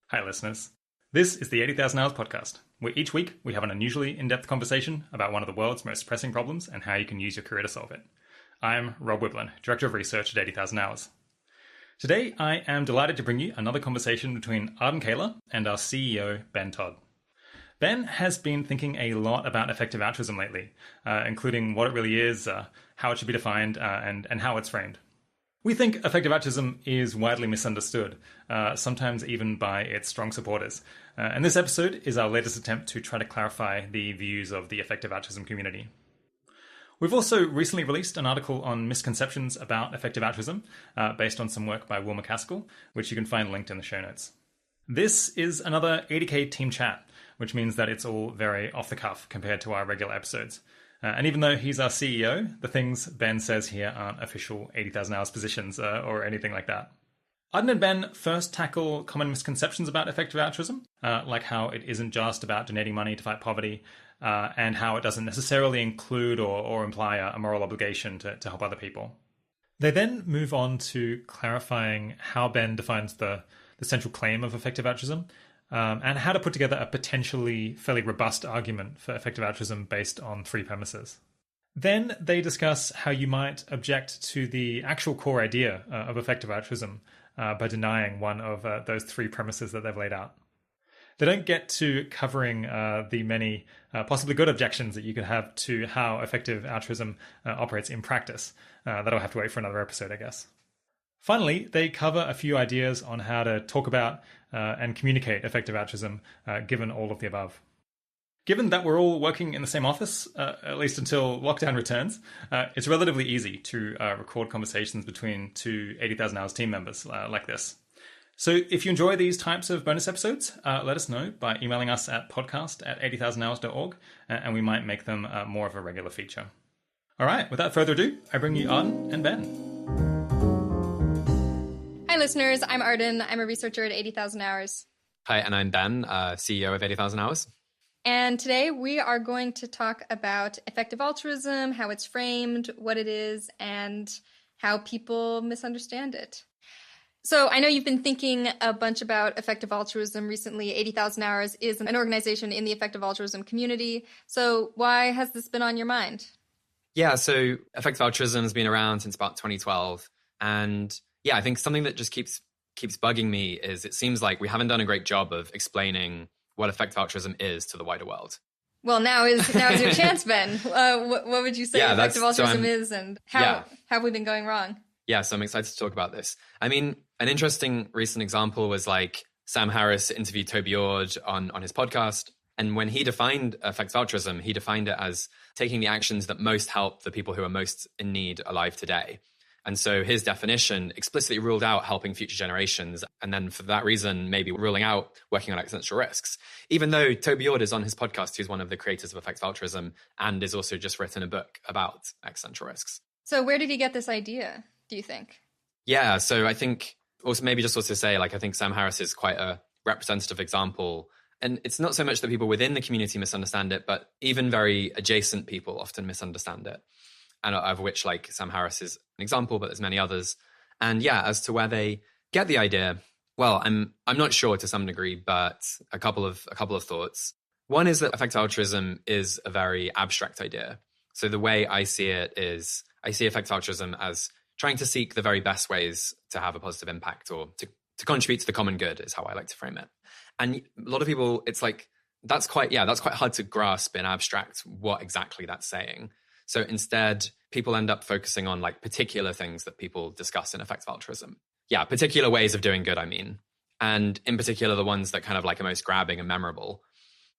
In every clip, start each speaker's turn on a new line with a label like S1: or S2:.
S1: Hi, listeners. This is the 80,000 Hours podcast, where each week we have an unusually in-depth conversation about one of the world's most pressing problems and how you can use your career to solve it. I'm Rob Wiblin, Director of Research at 80,000 Hours. Today, I am delighted to bring you another conversation between Arden Koehler and our CEO, Ben Todd. Ben has been thinking a lot about effective altruism lately, including what it really is, how it should be defined, and how it's framed. We think effective altruism is widely misunderstood, sometimes even by its strong supporters. And this episode is our latest attempt to try to clarify the views of the effective altruism community. We've also recently released an article on misconceptions about effective altruism, based on some work by Will MacAskill, which you can find linked in the show notes. This is another 80K team chat, which means that it's all very off the cuff compared to our regular episodes. And even though he's our CEO, the things Ben says here aren't official 80,000 Hours positions or anything like that. Arden and Ben first tackle common misconceptions about effective altruism, like how it isn't just about donating money to fight poverty, and how it doesn't necessarily include or imply a moral obligation to help other people. They then move on to clarifying how Ben defines the central claim of effective altruism, and how to put together a potentially fairly robust argument for effective altruism based on three premises. Then they discuss how you might object to the actual core idea of effective altruism by denying one of those three premises that they've laid out. They don't get to covering the many possibly good objections that you could have to how effective altruism operates in practice. That'll have to wait for another episode, I guess. Finally, they cover a few ideas on how to talk about and communicate effective altruism, given all of the above. Given that we're all working in the same office, at least until lockdown returns, it's relatively easy to record conversations between two 80,000 Hours team members like this. So if you enjoy these types of bonus episodes, let us know by emailing us at podcast@80,000hours.org, and we might make them more of a regular feature. All right, without further ado, I bring you Arden and Ben.
S2: Hi, listeners. I'm Arden. I'm a researcher at 80,000 Hours.
S3: Hi, and I'm Ben, CEO of 80,000 Hours.
S2: And today we are going to talk about effective altruism, how it's framed, what it is, and how people misunderstand it. So I know you've been thinking a bunch about effective altruism recently. 80,000 Hours is an organization in the effective altruism community. So why has this been on your mind?
S3: Yeah, so effective altruism has been around since about 2012. And yeah, I think something that just keeps bugging me is it seems like we haven't done a great job of explaining what effective altruism is to the wider world.
S2: Well, now is your chance, Ben. What would you say effective altruism is, and how have we been going wrong?
S3: Yeah, so I'm excited to talk about this. I mean, an interesting recent example was like Sam Harris interviewed Toby Ord on his podcast. And when he defined effective altruism, he defined it as taking the actions that most help the people who are most in need alive today. And so his definition explicitly ruled out helping future generations. And then for that reason, maybe ruling out working on existential risks. Even though Toby Ord is on his podcast, who's one of the creators of effective altruism, and is also just written a book about existential risks.
S2: So where did he get this idea, do you think?
S3: Yeah, so I think also maybe just also say, like, I think Sam Harris is quite a representative example. And it's not so much that people within the community misunderstand it, but even very adjacent people often misunderstand it. And of which, like, Sam Harris is an example, but there's many others. And yeah, as to where they get the idea, well, I'm not sure to some degree, but a couple of thoughts. One is that effective altruism is a very abstract idea. So the way I see it is I see effective altruism as trying to seek the very best ways to have a positive impact or to contribute to the common good is how I like to frame it. And a lot of people, it's like, that's quite hard to grasp in abstract what exactly that's saying. So instead, people end up focusing on like particular things that people discuss in effective altruism. Yeah, particular ways of doing good, I mean. And in particular, the ones that kind of like are most grabbing and memorable.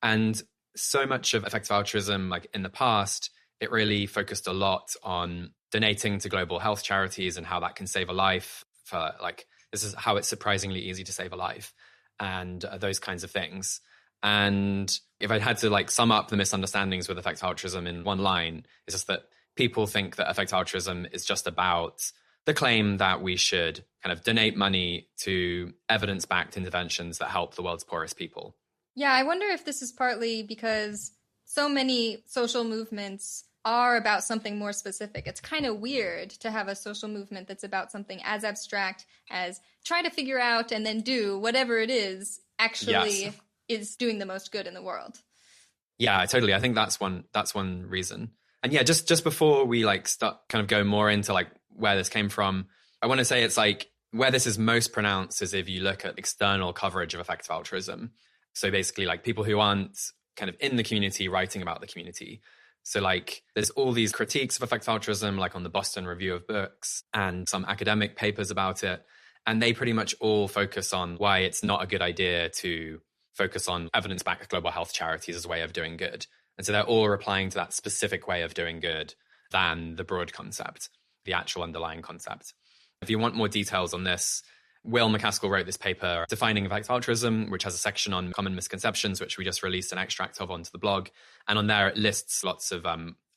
S3: And so much of effective altruism, like in the past, it really focused a lot on donating to global health charities and how that can save a life. For like, this is how it's surprisingly easy to save a life and those kinds of things. And if I had to like sum up the misunderstandings with effective altruism in one line, it's just that people think that effective altruism is just about the claim that we should kind of donate money to evidence-backed interventions that help the world's poorest people.
S2: Yeah, I wonder if this is partly because so many social movements are about something more specific. It's kind of weird to have a social movement that's about something as abstract as try to figure out and then do whatever it is actually is doing the most good in the world.
S3: Yeah, totally. I think that's one reason. And yeah, just before we like start kind of go more into like where this came from, I want to say it's like where this is most pronounced is if you look at external coverage of effective altruism. So basically like people who aren't kind of in the community writing about the community. So like there's all these critiques of effective altruism, like on the Boston Review of Books and some academic papers about it. And they pretty much all focus on why it's not a good idea to focus on evidence-backed global health charities as a way of doing good. And so they're all replying to that specific way of doing good than the broad concept, the actual underlying concept. If you want more details on this, Will McCaskill wrote this paper, Defining Effective Altruism, which has a section on common misconceptions, which we just released an extract of onto the blog. And on there, it lists lots of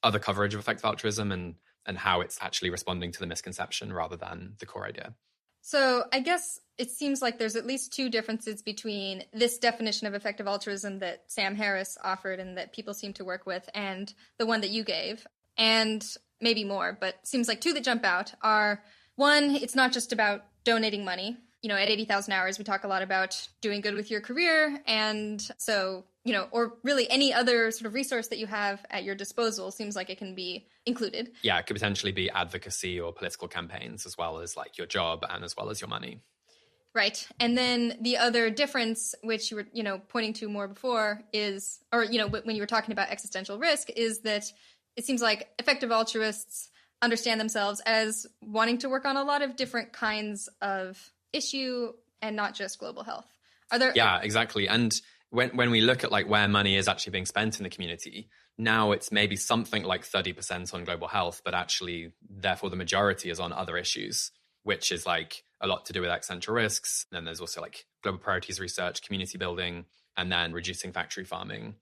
S3: other coverage of effective altruism and how it's actually responding to the misconception rather than the core idea.
S2: So I guess it seems like there's at least two differences between this definition of effective altruism that Sam Harris offered and that people seem to work with and the one that you gave, and maybe more, but seems like two that jump out are, one, it's not just about donating money. You know, at 80,000 Hours, we talk a lot about doing good with your career. And so, you know, or really any other sort of resource that you have at your disposal seems like it can be included.
S3: Yeah, it could potentially be advocacy or political campaigns as well as like your job and as well as your money.
S2: Right. And then the other difference, which you were, you know, pointing to more before is, or, you know, when you were talking about existential risk, is that it seems like effective altruists understand themselves as wanting to work on a lot of different kinds of issue and not just global health. Are there?
S3: Yeah, exactly. And when we look at like where money is actually being spent in the community, now it's maybe something like 30% on global health, but actually, therefore, the majority is on other issues, which is like a lot to do with existential risks. And then there's also like global priorities research, community building, and then reducing factory farming.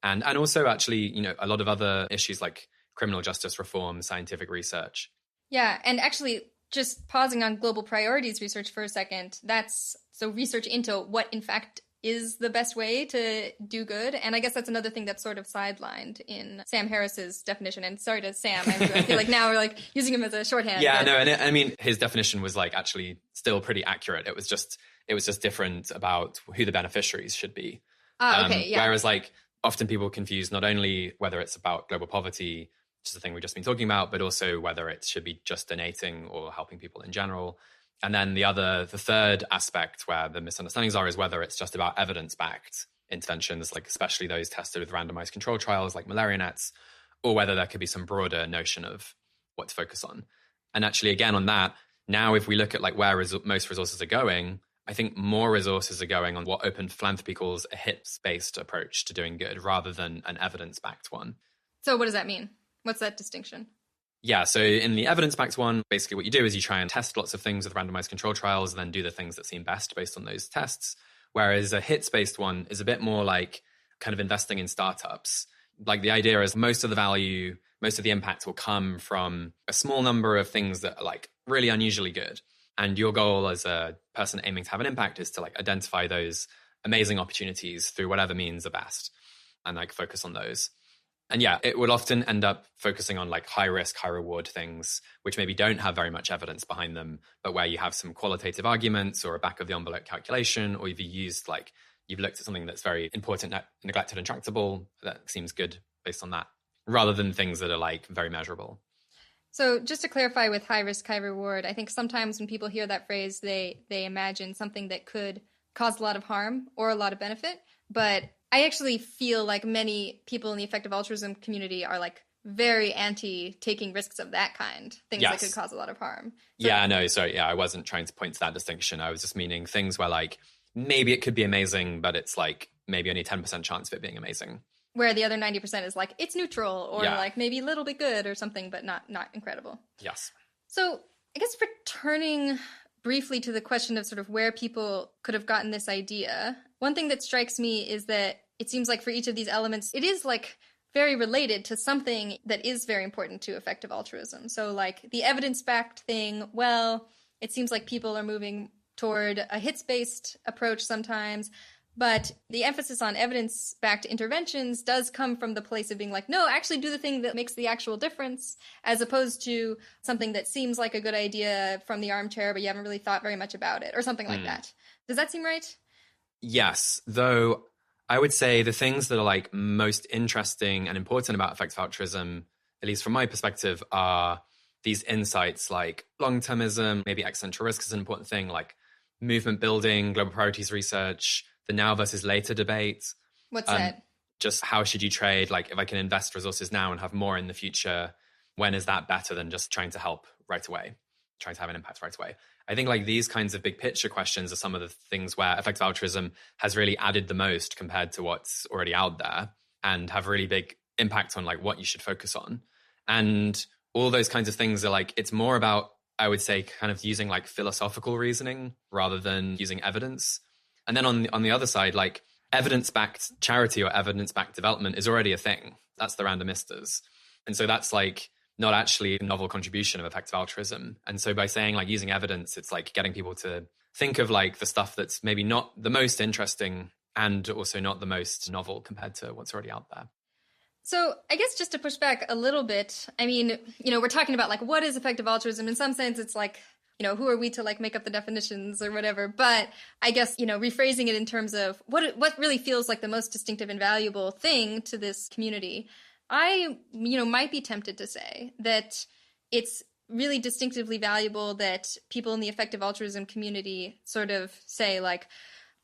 S3: And also actually, you know, a lot of other issues like criminal justice reform, scientific research.
S2: Yeah. And actually, just pausing on global priorities research for a second, that's so research into what in fact is the best way to do good. And I guess that's another thing that's sort of sidelined in Sam Harris's definition. And sorry to Sam, I feel like now we're like using him as a shorthand.
S3: Yeah, no, and I mean, his definition was like actually still pretty accurate. It was just different about who the beneficiaries should be.
S2: Okay, yeah.
S3: Whereas like often people confuse not only whether it's about global poverty, which is the thing we've just been talking about, but also whether it should be just donating or helping people in general. And then the third aspect where the misunderstandings are is whether it's just about evidence-backed interventions, like especially those tested with randomized control trials like malaria nets, or whether there could be some broader notion of what to focus on. And actually, again, on that, now if we look at like where most resources are going, I think more resources are going on what Open Philanthropy calls a hits-based approach to doing good rather than an evidence-backed one.
S2: So what does that mean? What's that distinction?
S3: Yeah, so in the evidence-backed one, basically what you do is you try and test lots of things with randomized control trials and then do the things that seem best based on those tests. Whereas a hits-based one is a bit more like kind of investing in startups. Like the idea is most of the value, most of the impact will come from a small number of things that are like really unusually good. And your goal as a person aiming to have an impact is to like identify those amazing opportunities through whatever means are best and like focus on those. And yeah, it would often end up focusing on like high risk, high reward things, which maybe don't have very much evidence behind them, but where you have some qualitative arguments or a back of the envelope calculation, or you've looked at something that's very important, neglected, and tractable, that seems good based on that, rather than things that are like very measurable.
S2: So just to clarify with high risk, high reward, I think sometimes when people hear that phrase, they imagine something that could cause a lot of harm or a lot of benefit. But I actually feel like many people in the effective altruism community are like very anti taking risks of that kind, things that could cause a lot of harm. So,
S3: yeah, no, sorry. Yeah, I wasn't trying to point to that distinction. I was just meaning things where like maybe it could be amazing, but it's like maybe only 10% chance of it being amazing.
S2: Where the other 90% is like, it's neutral or like maybe a little bit good or something, but not incredible.
S3: Yes.
S2: So I guess returning briefly to the question of sort of where people could have gotten this idea, one thing that strikes me is that it seems like for each of these elements, it is like very related to something that is very important to effective altruism. So like the evidence-backed thing, well, it seems like people are moving toward a hits-based approach sometimes. But the emphasis on evidence-backed interventions does come from the place of being like, no, actually do the thing that makes the actual difference, as opposed to something that seems like a good idea from the armchair, but you haven't really thought very much about it, or something like that. Does that seem right?
S3: Yes, though I would say the things that are like most interesting and important about effective altruism, at least from my perspective, are these insights like long-termism, maybe existential risk is an important thing, like movement building, global priorities research, the now versus later debate.
S2: What's that?
S3: Just how should you trade? Like if I can invest resources now and have more in the future, when is that better than just trying to help right away, trying to have an impact right away? I think like these kinds of big picture questions are some of the things where effective altruism has really added the most compared to what's already out there and have really big impact on like what you should focus on. And all those kinds of things are like, it's more about, I would say, kind of using like philosophical reasoning rather than using evidence. And then on the other side, like evidence-backed charity or evidence-backed development is already a thing. That's the randomistas. And so that's like not actually a novel contribution of effective altruism. And so by saying like using evidence, it's like getting people to think of like the stuff that's maybe not the most interesting and also not the most novel compared to what's already out there.
S2: So I guess just to push back a little bit, I mean, we're talking about like, what is effective altruism? In some sense, it's like, who are we to like make up the definitions or whatever? But I guess, rephrasing it in terms of what really feels like the most distinctive and valuable thing to this community, I, might be tempted to say that it's really distinctively valuable that people in the effective altruism community sort of say like,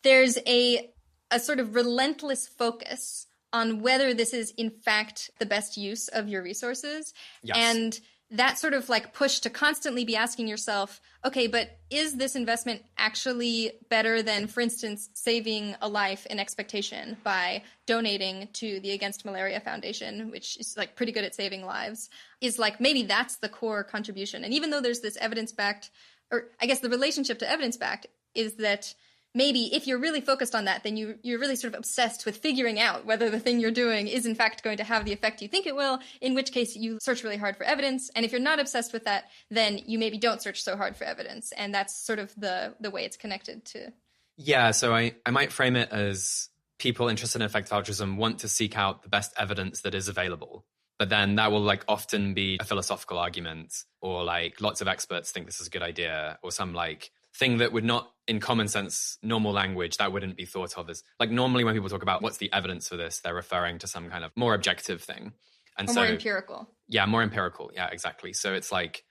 S2: there's a sort of relentless focus on whether this is in fact the best use of your resources.
S3: Yes.
S2: And that sort of like push to constantly be asking yourself, okay, but is this investment actually better than, for instance, saving a life in expectation by donating to the Against Malaria Foundation, which is like pretty good at saving lives, is like maybe that's the core contribution. And even though there's this evidence-backed, or I guess the relationship to evidence-backed is that maybe if you're really focused on that, then you're really sort of obsessed with figuring out whether the thing you're doing is in fact going to have the effect you think it will, in which case you search really hard for evidence. And if you're not obsessed with that, then you maybe don't search so hard for evidence. And that's sort of the way it's connected to.
S3: Yeah, so I might frame it as people interested in effective altruism want to seek out the best evidence that is available. But then that will like often be a philosophical argument, or like lots of experts think this is a good idea, or some like thing that would not, in common sense, normal language, that wouldn't be thought of as, like normally when people talk about what's the evidence for this, they're referring to some kind of more objective thing. And
S2: or
S3: so,
S2: more empirical.
S3: Yeah, more empirical. Yeah, exactly. So it's like,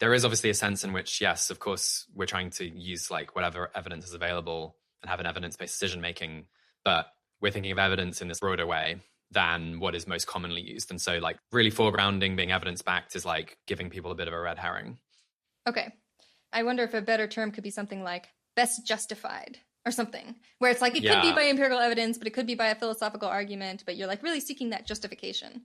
S3: there is obviously a sense in which, yes, of course, we're trying to use like whatever evidence is available and have an evidence-based decision-making, but we're thinking of evidence in this broader way than what is most commonly used. And so like really foregrounding being evidence-backed is like giving people a bit of a red herring.
S2: Okay. I wonder if a better term could be something like best justified or something, where it's like it could be by empirical evidence, but it could be by a philosophical argument, but you're like really seeking that justification.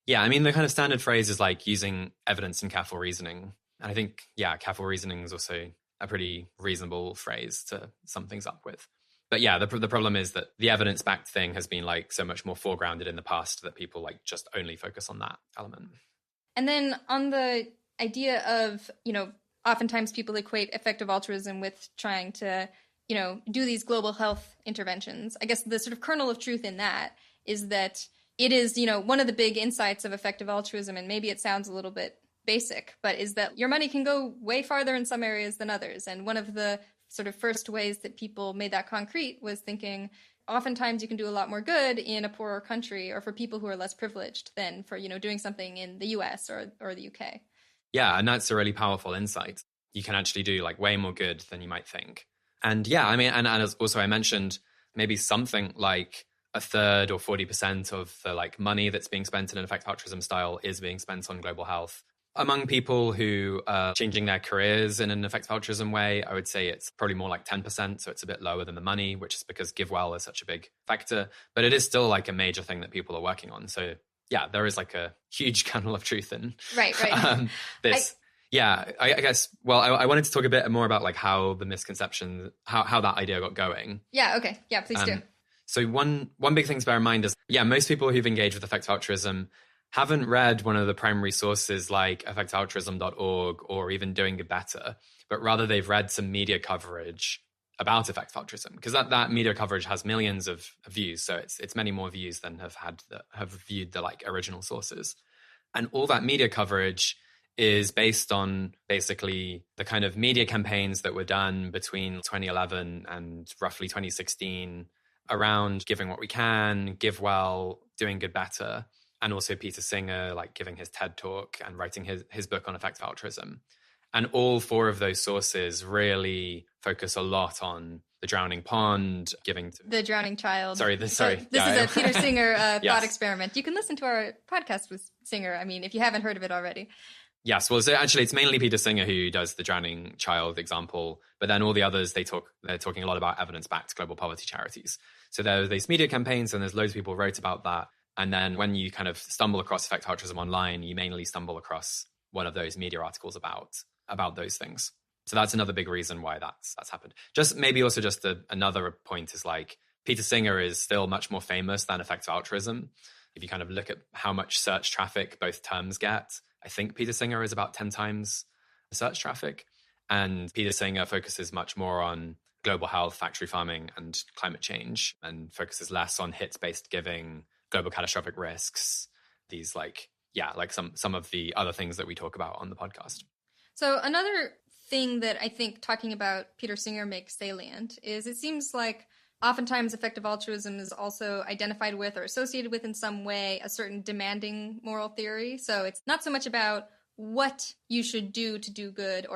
S3: Yeah, I mean, the kind of standard phrase is like using evidence and careful reasoning. And I think, yeah, careful reasoning is also a pretty reasonable phrase to sum things up with. But yeah, the problem is that the evidence-backed thing has been like so much more foregrounded in the past that people like just only focus on that element.
S2: And then on the idea of, oftentimes people equate effective altruism with trying to, do these global health interventions. I guess the sort of kernel of truth in that is that it is, one of the big insights of effective altruism, and maybe it sounds a little bit basic, but is that your money can go way farther in some areas than others. And one of the sort of first ways that people made that concrete was thinking, oftentimes you can do a lot more good in a poorer country or for people who are less privileged than for, doing something in the US or the UK.
S3: Yeah, and that's a really powerful insight. You can actually do like way more good than you might think. And yeah, I mean, and as also I mentioned, maybe something like a third or 40% of the like money that's being spent in an effective altruism style is being spent on global health. Among people who are changing their careers in an effective altruism way, I would say it's probably more like 10%. So it's a bit lower than the money, which is because give well is such a big factor. But it is still like a major thing that people are working on. So yeah, there is like a huge kernel of truth in
S2: right.
S3: This. I guess, well, I wanted to talk a bit more about like how the misconception, how that idea got going.
S2: Yeah, okay. Yeah, please do.
S3: So one big thing to bear in mind is, most people who've engaged with effective altruism haven't read one of the primary sources like effectivealtruism.org or even Doing Good Better, but rather they've read some media coverage about effective altruism, because that media coverage has millions of views. So it's many more views than have viewed the like original sources. And all that media coverage is based on basically the kind of media campaigns that were done between 2011 and roughly 2016 around giving what we can, give well, doing good better, and also Peter Singer like giving his TED talk and writing his book on effective altruism. And all four of those sources really focus a lot on the drowning pond, giving to
S2: the drowning child.
S3: This is
S2: a Peter Singer
S3: Yes.
S2: thought experiment. You can listen to our podcast with Singer. I mean, if you haven't heard of it already.
S3: Yes, well, so actually, it's mainly Peter Singer who does the drowning child example, but then all the others they're talking a lot about evidence-backed global poverty charities. So there are these media campaigns, and there's loads of people wrote about that. And then when you kind of stumble across effective altruism online, you mainly stumble across one of those media articles about those things. So that's another big reason why that's happened. Just maybe also just another point is like Peter Singer is still much more famous than effective altruism. If you kind of look at how much search traffic both terms get, I think Peter Singer is about 10 times the search traffic. And Peter Singer focuses much more on global health, factory farming, and climate change, and focuses less on hits-based giving, global catastrophic risks, these some of the other things that we talk about on the podcast.
S2: So another thing that I think talking about Peter Singer makes salient is it seems like oftentimes effective altruism is also identified with or associated with in some way a certain demanding moral theory. So it's not so much about what you should do to do good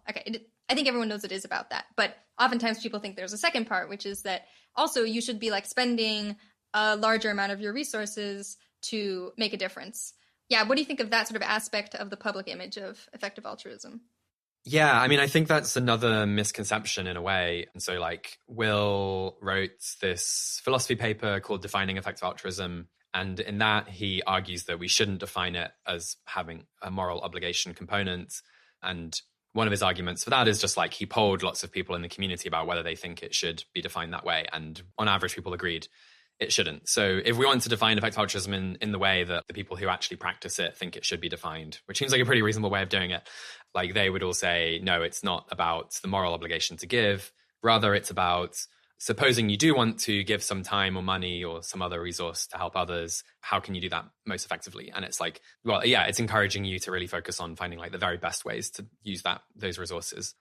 S2: I think everyone knows it is about that. But oftentimes people think there's a second part, which is that also you should be like spending a larger amount of your resources to make a difference. Yeah, what do you think of that sort of aspect of the public image of effective altruism?
S3: Yeah, I mean, I think that's another misconception in a way. And so like Will wrote this philosophy paper called Defining Effective Altruism. And in that, he argues that we shouldn't define it as having a moral obligation component. And one of his arguments for that is just like he polled lots of people in the community about whether they think it should be defined that way. And on average, people agreed it shouldn't. So if we want to define effective altruism in the way that the people who actually practice it think it should be defined, which seems like a pretty reasonable way of doing it, like they would all say, no, it's not about the moral obligation to give. Rather, it's about supposing you do want to give some time or money or some other resource to help others, how can you do that most effectively? And it's like, well, yeah, it's encouraging you to really focus on finding like the very best ways to use those resources.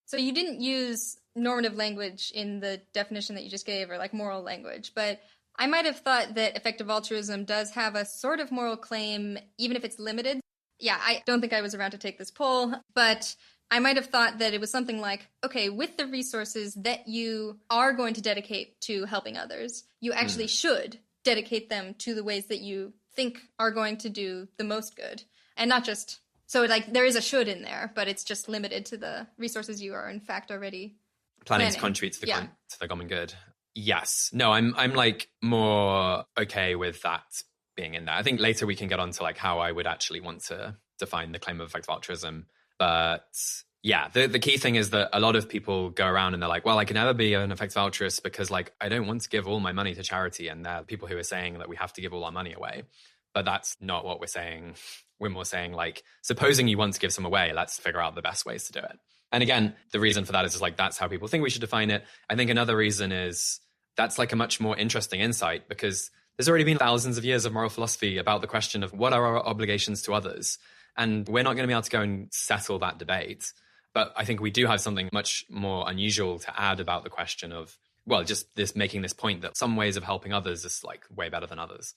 S2: So you didn't use normative language in the definition that you just gave, or like moral language, but I might have thought that effective altruism does have a sort of moral claim, even if it's limited. Yeah, I don't think I was around to take this poll, but I might have thought that it was something like, okay, with the resources that you are going to dedicate to helping others, you actually should dedicate them to the ways that you think are going to do the most good. And not just, so like there is a should in there, but it's just limited to the resources you are in fact already
S3: planning to contribute to the common good. Yes. No, I'm like more okay with that being in there. I think later we can get on to like how I would actually want to define the claim of effective altruism. But yeah, the key thing is that a lot of people go around and they're like, well, I can never be an effective altruist because like I don't want to give all my money to charity. And there are people who are saying that we have to give all our money away. But that's not what we're saying. We're more saying like, supposing you want to give some away, let's figure out the best ways to do it. And again, the reason for that is just like, that's how people think we should define it. I think another reason is that's like a much more interesting insight because there's already been thousands of years of moral philosophy about the question of what are our obligations to others. And we're not going to be able to go and settle that debate. But I think we do have something much more unusual to add about the question of, well, just this making this point that some ways of helping others is like way better than others.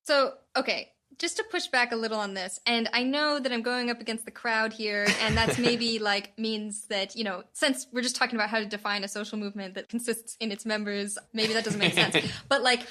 S2: So, okay, just to push back a little on this, and I know that I'm going up against the crowd here, and that's maybe like means that, you know, since we're just talking about how to define a social movement that consists in its members, maybe that doesn't make sense. But like,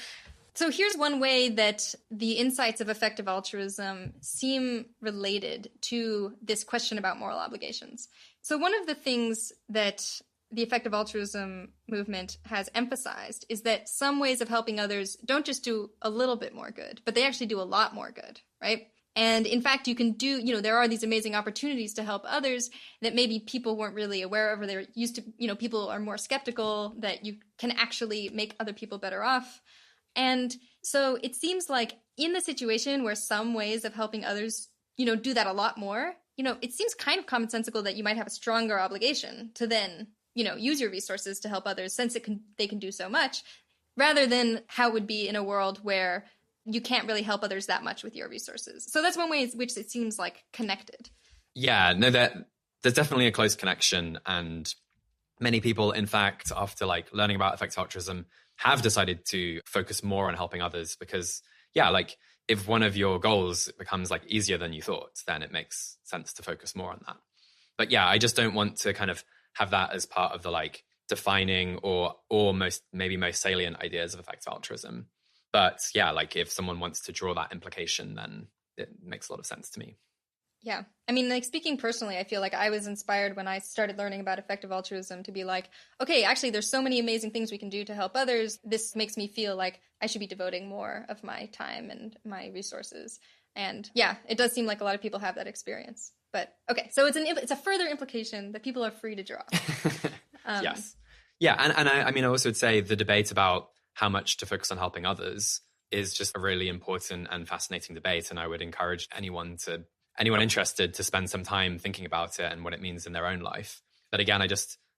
S2: so here's one way that the insights of effective altruism seem related to this question about moral obligations. So one of the things that the effective altruism movement has emphasized is that some ways of helping others don't just do a little bit more good, but they actually do a lot more good, right? And in fact, you can do, you know, there are these amazing opportunities to help others that maybe people weren't really aware of, or they're used to, you know, people are more skeptical that you can actually make other people better off. And so it seems like in the situation where some ways of helping others, you know, do that a lot more, you know, it seems kind of commonsensical that you might have a stronger obligation to then, you know, use your resources to help others since they can do so much, rather than how it would be in a world where you can't really help others that much with your resources. So that's one way in which it seems like connected.
S3: Yeah, no, there's definitely a close connection. And many people, in fact, after like learning about effective altruism, have decided to focus more on helping others because, yeah, like if one of your goals becomes like easier than you thought, then it makes sense to focus more on that. But yeah, I just don't want to kind of have that as part of the like defining or most salient ideas of effective altruism. But yeah, like if someone wants to draw that implication, then it makes a lot of sense to me.
S2: Yeah. I mean, like speaking personally, I feel like I was inspired when I started learning about effective altruism to be like, okay, actually, there's so many amazing things we can do to help others. This makes me feel like I should be devoting more of my time and my resources. And yeah, it does seem like a lot of people have that experience. But okay, so it's a further implication that people are free to draw.
S3: Yes. Yeah. And I mean, I also would say the debate about how much to focus on helping others is just a really important and fascinating debate. And I would encourage anyone interested to spend some time thinking about it and what it means in their own life. But again,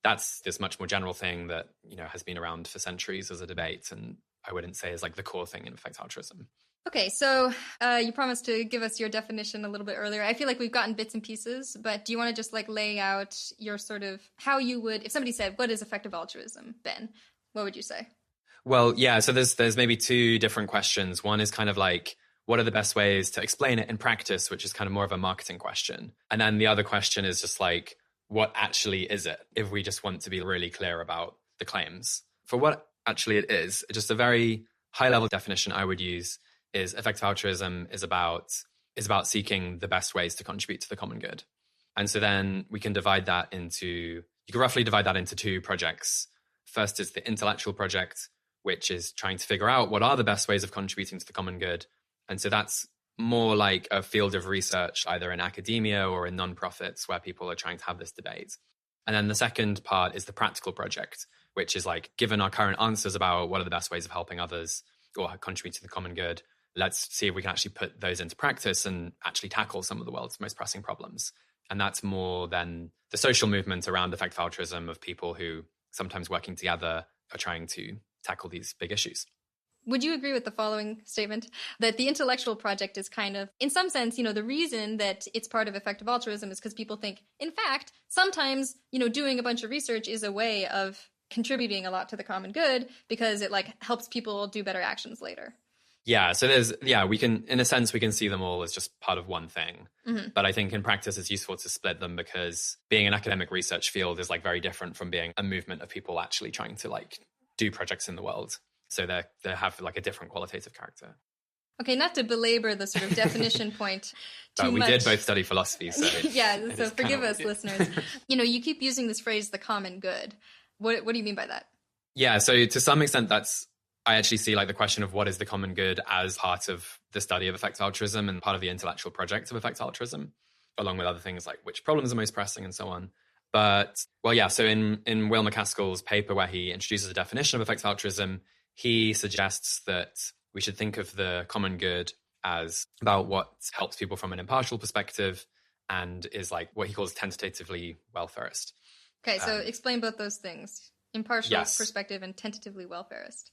S3: that's this much more general thing that, has been around for centuries as a debate. And I wouldn't say is like the core thing in effective altruism.
S2: Okay, so you promised to give us your definition a little bit earlier. I feel like we've gotten bits and pieces, but do you want to just like lay out your sort of how you would, if somebody said, what is effective altruism, Ben, what would you say?
S3: Well, yeah, so there's maybe two different questions. One is kind of like, what are the best ways to explain it in practice, which is kind of more of a marketing question. And then the other question is just like, what actually is it, if we just want to be really clear about the claims? For what actually it is, just a very high-level definition I would use is effective altruism is about seeking the best ways to contribute to the common good. And so then you can roughly divide that into two projects. First is the intellectual project, which is trying to figure out what are the best ways of contributing to the common good. And so that's more like a field of research, either in academia or in nonprofits, where people are trying to have this debate. And then the second part is the practical project, which is like, given our current answers about what are the best ways of helping others or contribute to the common good, let's see if we can actually put those into practice and actually tackle some of the world's most pressing problems. And that's more than the social movement around effective altruism of people who sometimes working together are trying to tackle these big issues.
S2: Would you agree with the following statement? That the intellectual project is kind of, in some sense, the reason that it's part of effective altruism is because people think, in fact, sometimes, doing a bunch of research is a way of contributing a lot to the common good because it like helps people do better actions later.
S3: Yeah, so we can, in a sense, we can see them all as just part of one thing. Mm-hmm. But I think in practice, it's useful to split them because being an academic research field is like very different from being a movement of people actually trying to like do projects in the world. So they have like a different qualitative character.
S2: Okay, not to belabor the sort of definition point too
S3: much.
S2: We
S3: did both study philosophy, so
S2: yeah. So forgive us, listeners. You keep using this phrase, the common good. What do you mean by that? Yeah,
S3: so to some extent, I actually see like the question of what is the common good as part of the study of effective altruism and part of the intellectual project of effective altruism, along with other things like which problems are most pressing and so on. But well, yeah. So in Will MacAskill's paper where he introduces a definition of effective altruism, he suggests that we should think of the common good as about what helps people from an impartial perspective and is like what he calls tentatively welfarist.
S2: Okay, so explain both those things: impartial perspective and tentatively welfarist.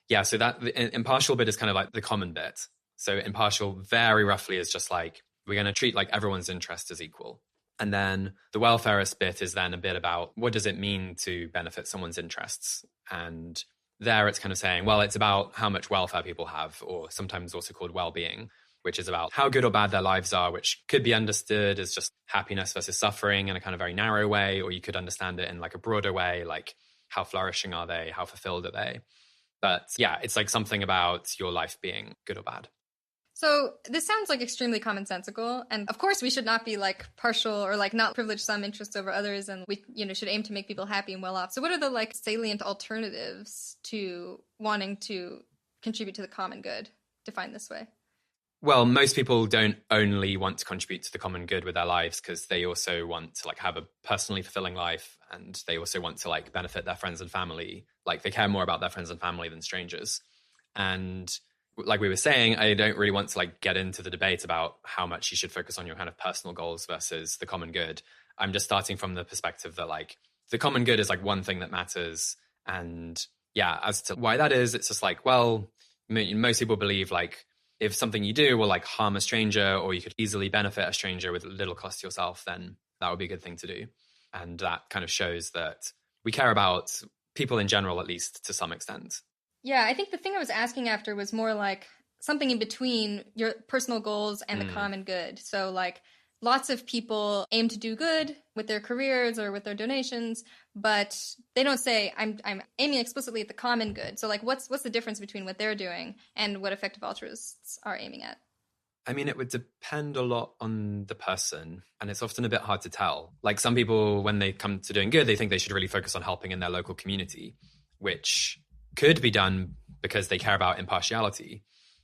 S3: Yeah, so that the impartial bit is kind of like the common bit. So impartial very roughly is just like, we're going to treat like everyone's interest as equal. And then the welfarist bit is then a bit about what does it mean to benefit someone's interests? And there it's kind of saying, well, it's about how much welfare people have, or sometimes also called well-being, which is about how good or bad their lives are, which could be understood as just happiness versus suffering in a kind of very narrow way, or you could understand it in like a broader way, like how flourishing are they? How fulfilled are they? But yeah, it's like something about your life being good or bad.
S2: So this sounds like extremely commonsensical. And of course, we should not be like partial or like not privilege some interests over others. And we, should aim to make people happy and well off. So what are the like salient alternatives to wanting to contribute to the common good, defined this way?
S3: Well, most people don't only want to contribute to the common good with their lives because they also want to like have a personally fulfilling life, and they also want to like benefit their friends and family. Like they care more about their friends and family than strangers. And like we were saying, I don't really want to like get into the debate about how much you should focus on your kind of personal goals versus the common good. I'm just starting from the perspective that like the common good is like one thing that matters. And yeah, as to why that is, it's just like, well, most people believe like if something you do will like harm a stranger, or you could easily benefit a stranger with little cost to yourself, then that would be a good thing to do. And that kind of shows that we care about people in general, at least to some extent.
S2: Yeah, I think the thing I was asking after was more like something in between your personal goals and the common good. So like lots of people aim to do good with their careers or with their donations, but they don't say I'm aiming explicitly at the common good. So like what's the difference between what they're doing and what effective altruists are aiming at?
S3: I mean, it would depend a lot on the person, and it's often a bit hard to tell. Like some people, when they come to doing good, they think they should really focus on helping in their local community, which could be done because they care about impartiality.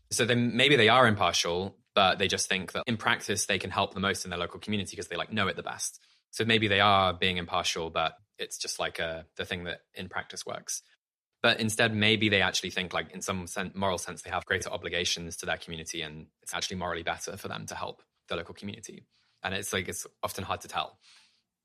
S3: So then maybe they are impartial, but they just think that in practice, they can help the most in their local community because they like know it the best. So maybe they are being impartial, but it's just like the thing that in practice works. But instead, maybe they actually think like in some moral sense, they have greater obligations to their community, and it's actually morally better for them to help the local community. And it's often hard to tell.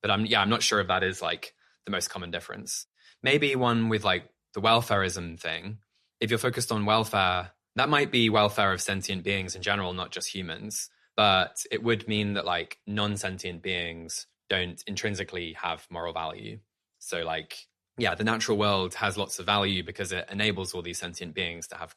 S3: But I'm not sure if that is like the most common difference. Maybe one with like the welfareism thing. If you're focused on welfare, that might be welfare of sentient beings in general, not just humans. But it would mean that like non-sentient beings don't intrinsically have moral value. So like, yeah, the natural world has lots of value because it enables all these sentient beings to have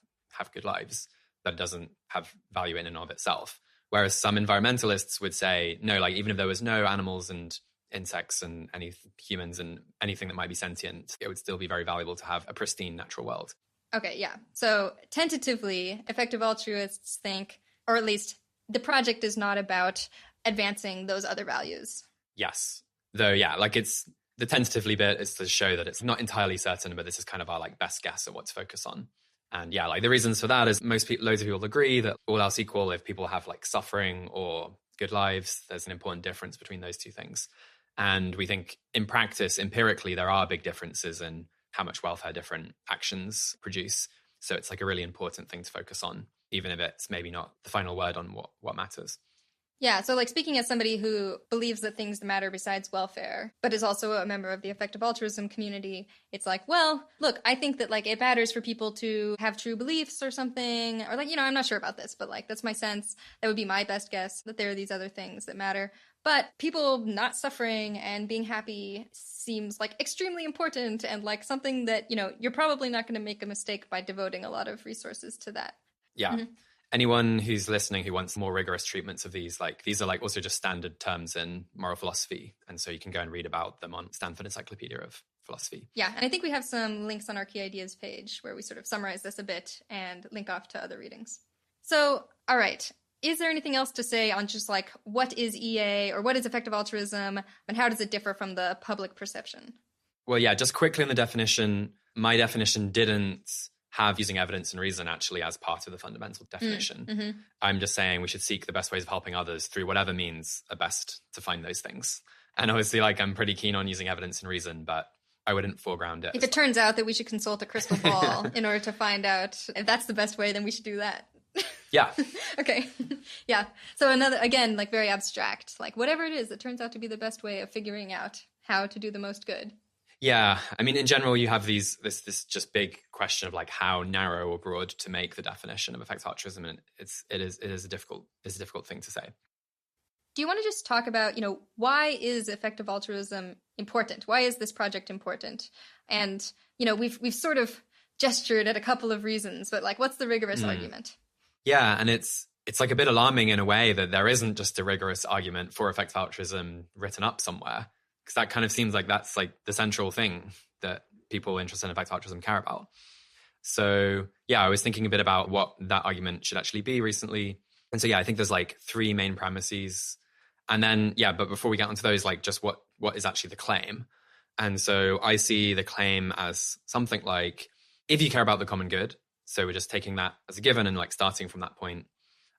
S3: good lives, but it doesn't have value in and of itself. Whereas some environmentalists would say, no, like even if there was no animals and insects and any humans and anything that might be sentient, it would still be very valuable to have a pristine natural world.
S2: Okay, yeah. So tentatively, effective altruists think, or at least the project is not about advancing those other values.
S3: Yes. Though, yeah, like the tentatively bit is to show that it's not entirely certain, but this is kind of our like best guess at what to focus on. And yeah, like the reasons for that is loads of people agree that all else equal, if people have like suffering or good lives, there's an important difference between those two things. And we think in practice, empirically, there are big differences in how much welfare different actions produce. So it's like a really important thing to focus on, even if it's maybe not the final word on what matters.
S2: Yeah, so like speaking as somebody who believes that things matter besides welfare, but is also a member of the effective altruism community, it's like, well, look, I think that like it matters for people to have true beliefs or something, or like, I'm not sure about this, but like that's my sense. That would be my best guess, that there are these other things that matter. But people not suffering and being happy seems like extremely important and like something that, you're probably not going to make a mistake by devoting a lot of resources to that.
S3: Yeah. Mm-hmm. Anyone who's listening who wants more rigorous treatments of these are like also just standard terms in moral philosophy. And so you can go and read about them on Stanford Encyclopedia of Philosophy.
S2: Yeah, and I think we have some links on our Key Ideas page where we sort of summarize this a bit and link off to other readings. So, all right. Is there anything else to say on just like what is EA or what is effective altruism and how does it differ from the public perception?
S3: Well, yeah, just quickly on the definition, my definition didn't have using evidence and reason actually as part of the fundamental definition. Mm-hmm. I'm just saying we should seek the best ways of helping others through whatever means are best to find those things. And obviously, like, I'm pretty keen on using evidence and reason, but I wouldn't foreground it.
S2: If it turns out that we should consult a crystal ball in order to find out if that's the best way, then we should do that.
S3: Yeah.
S2: Okay. Yeah. So another, again, like very abstract, like whatever it is that turns out to be the best way of figuring out how to do the most good.
S3: Yeah, I mean, in general, you have this just big question of like how narrow or broad to make the definition of effective altruism, and it is a difficult thing to say.
S2: Do you want to just talk about, why is effective altruism important? Why is this project important? And we've sort of gestured at a couple of reasons, but like, what's the rigorous argument?
S3: Yeah, and it's like a bit alarming in a way that there isn't just a rigorous argument for effective altruism written up somewhere. Because that kind of seems like that's like the central thing that people interested in effective altruism care about. So yeah, I was thinking a bit about what that argument should actually be recently. And so yeah, I think there's like three main premises. And then, yeah, but before we get onto those, like just what is actually the claim? And so I see the claim as something like, if you care about the common good, so we're just taking that as a given and like starting from that point,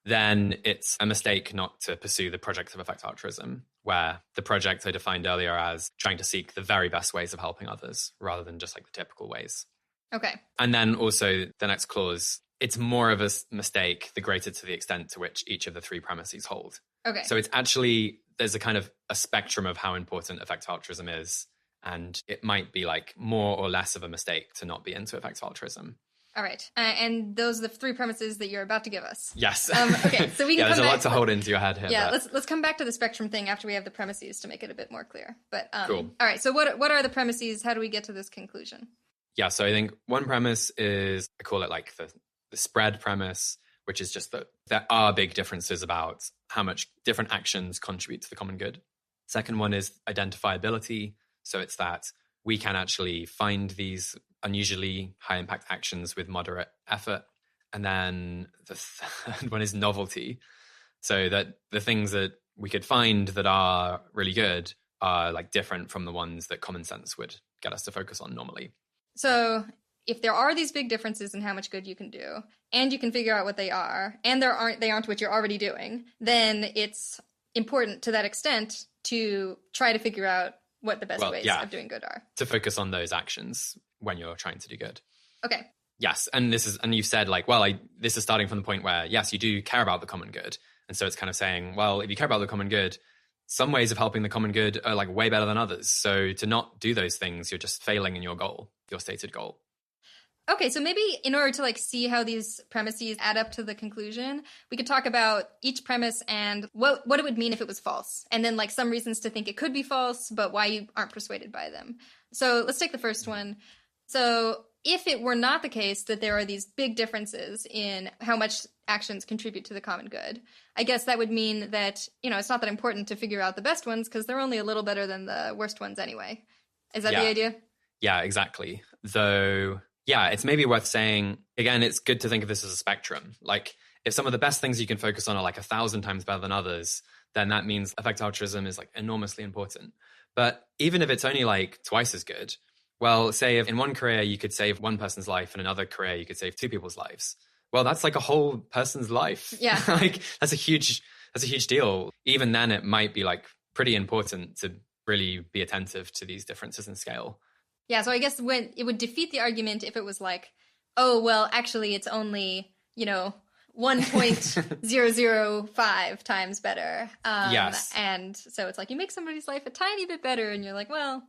S3: then it's a mistake not to pursue the project of effective altruism, where the project I defined earlier as trying to seek the very best ways of helping others rather than just like the typical ways.
S2: Okay.
S3: And then also the next clause, it's more of a mistake the greater to the extent to which each of the three premises hold.
S2: Okay.
S3: So it's actually, there's a kind of a spectrum of how important effective altruism is. And it might be like more or less of a mistake to not be into effective altruism.
S2: All right. And those are the three premises that you're about to give us.
S3: Yes.
S2: Okay, so we can
S3: there's
S2: come
S3: a
S2: back
S3: lot to hold into your head here.
S2: Yeah, let's come back to the spectrum thing after we have the premises to make it a bit more clear. But
S3: Cool.
S2: All right, so what are the premises? How do we get to this conclusion?
S3: Yeah, so I think one premise is, I call it like the spread premise, which is just that there are big differences about how much different actions contribute to the common good. Second one is identifiability. So it's that we can actually find these unusually high impact actions with moderate effort. And then the third one is novelty. So that the things that we could find that are really good are like different from the ones that common sense would get us to focus on normally.
S2: So if there are these big differences in how much good you can do, and you can figure out what they are, and they aren't what you're already doing, then it's important to that extent to try to figure out what the best ways of doing good are.
S3: To focus on those actions when you're trying to do good.
S2: Okay.
S3: Yes, and you've said like, this is starting from the point where, yes, you do care about the common good. And so it's kind of saying, well, if you care about the common good, some ways of helping the common good are like way better than others. So to not do those things, you're just failing in your goal, your stated goal.
S2: Okay, so maybe in order to like see how these premises add up to the conclusion, we could talk about each premise and what it would mean if it was false. And then like some reasons to think it could be false, but why you aren't persuaded by them. So let's take the first one. So if it were not the case that there are these big differences in how much actions contribute to the common good, I guess that would mean that, it's not that important to figure out the best ones because they're only a little better than the worst ones anyway. Is that the idea? Yeah,
S3: exactly. Though, yeah, it's maybe worth saying, again, it's good to think of this as a spectrum. Like if some of the best things you can focus on are like 1,000 times better than others, then that means effective altruism is like enormously important. But even if it's only like twice as good, well, say if in one career you could save one person's life and another career you could save two people's lives. Well, that's like a whole person's life.
S2: Yeah.
S3: Like that's a huge deal. Even then it might be like pretty important to really be attentive to these differences in scale.
S2: Yeah, so I guess when it would defeat the argument if it was like, oh, well, actually it's only, 1.005 times better.
S3: Yes.
S2: And so it's like you make somebody's life a tiny bit better and you're like, well.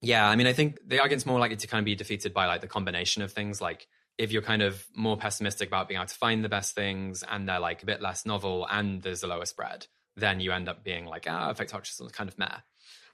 S3: Yeah, I mean, I think the argument's more likely to kind of be defeated by like the combination of things. Like if you're kind of more pessimistic about being able to find the best things and they're like a bit less novel and there's a lower spread, then you end up being like, effective altruism is kind of meh.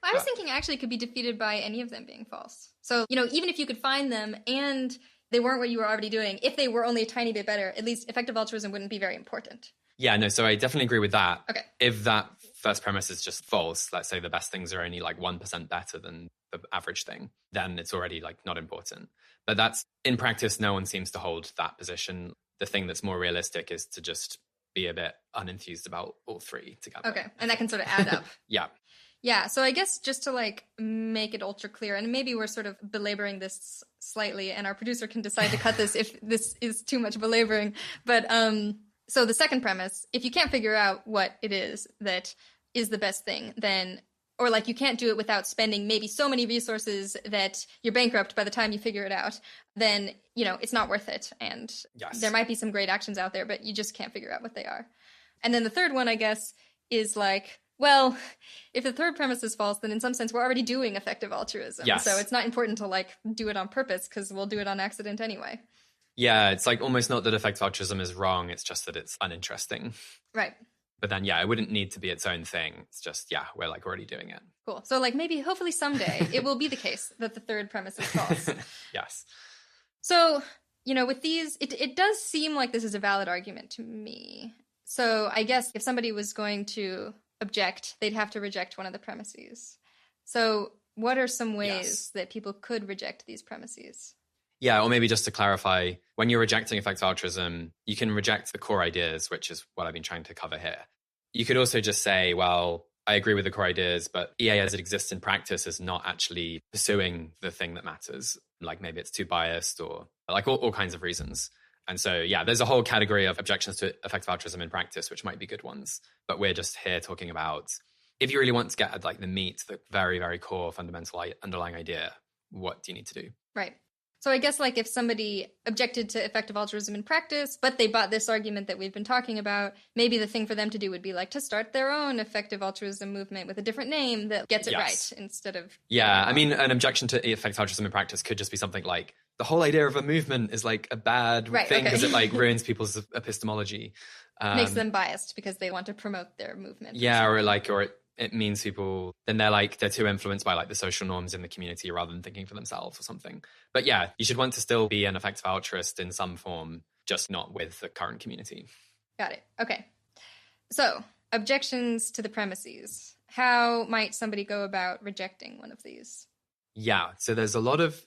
S2: I was thinking actually it could be defeated by any of them being false. So, even if you could find them and they weren't what you were already doing, if they were only a tiny bit better, at least effective altruism wouldn't be very important.
S3: Yeah, no, so I definitely agree with that.
S2: Okay.
S3: If that first premise is just false, let's say the best things are only like 1% better than the average thing, then it's already like not important. But that's, in practice, no one seems to hold that position. The thing that's more realistic is to just be a bit unenthused about all three together.
S2: Okay, and that can sort of add up.
S3: Yeah.
S2: Yeah, so I guess just to like make it ultra clear, and maybe we're sort of belaboring this slightly, and our producer can decide to cut this if this is too much belaboring. But so the second premise, if you can't figure out what it is that is the best thing, then, or like you can't do it without spending maybe so many resources that you're bankrupt by the time you figure it out, then, it's not worth it. And There might be some great actions out there, but you just can't figure out what they are. And then the third one, I guess, is like, well, if the third premise is false, then in some sense we're already doing effective altruism.
S3: Yes.
S2: So it's not important to like do it on purpose because we'll do it on accident anyway.
S3: Yeah, it's like almost not that effective altruism is wrong. It's just that it's uninteresting.
S2: Right.
S3: But then, it wouldn't need to be its own thing. It's just, we're like already doing it.
S2: Cool. So like maybe hopefully someday it will be the case that the third premise is false.
S3: Yes.
S2: So, with these, it does seem like this is a valid argument to me. So I guess if somebody was going to object, they'd have to reject one of the premises. So what are some ways that people could reject these premises?
S3: Yeah, or maybe just to clarify, when you're rejecting effective altruism, you can reject the core ideas, which is what I've been trying to cover here. You could also just say, well, I agree with the core ideas, but EA as it exists in practice is not actually pursuing the thing that matters. Like maybe it's too biased or like all kinds of reasons. And so, there's a whole category of objections to effective altruism in practice, which might be good ones. But we're just here talking about, if you really want to get at like the meat, the very, very core fundamental underlying idea, what do you need to do?
S2: Right. So I guess like if somebody objected to effective altruism in practice, but they bought this argument that we've been talking about, maybe the thing for them to do would be like to start their own effective altruism movement with a different name that gets it right instead of...
S3: Yeah, I mean, an objection to effective altruism in practice could just be something like, the whole idea of a movement is like a bad thing because it like ruins people's epistemology.
S2: Makes them biased because they want to promote their movement.
S3: Yeah, or it means people, then they're too influenced by like the social norms in the community rather than thinking for themselves or something. But yeah, you should want to still be an effective altruist in some form, just not with the current community.
S2: Got it. Okay. So, objections to the premises. How might somebody go about rejecting one of these?
S3: Yeah, so there's a lot of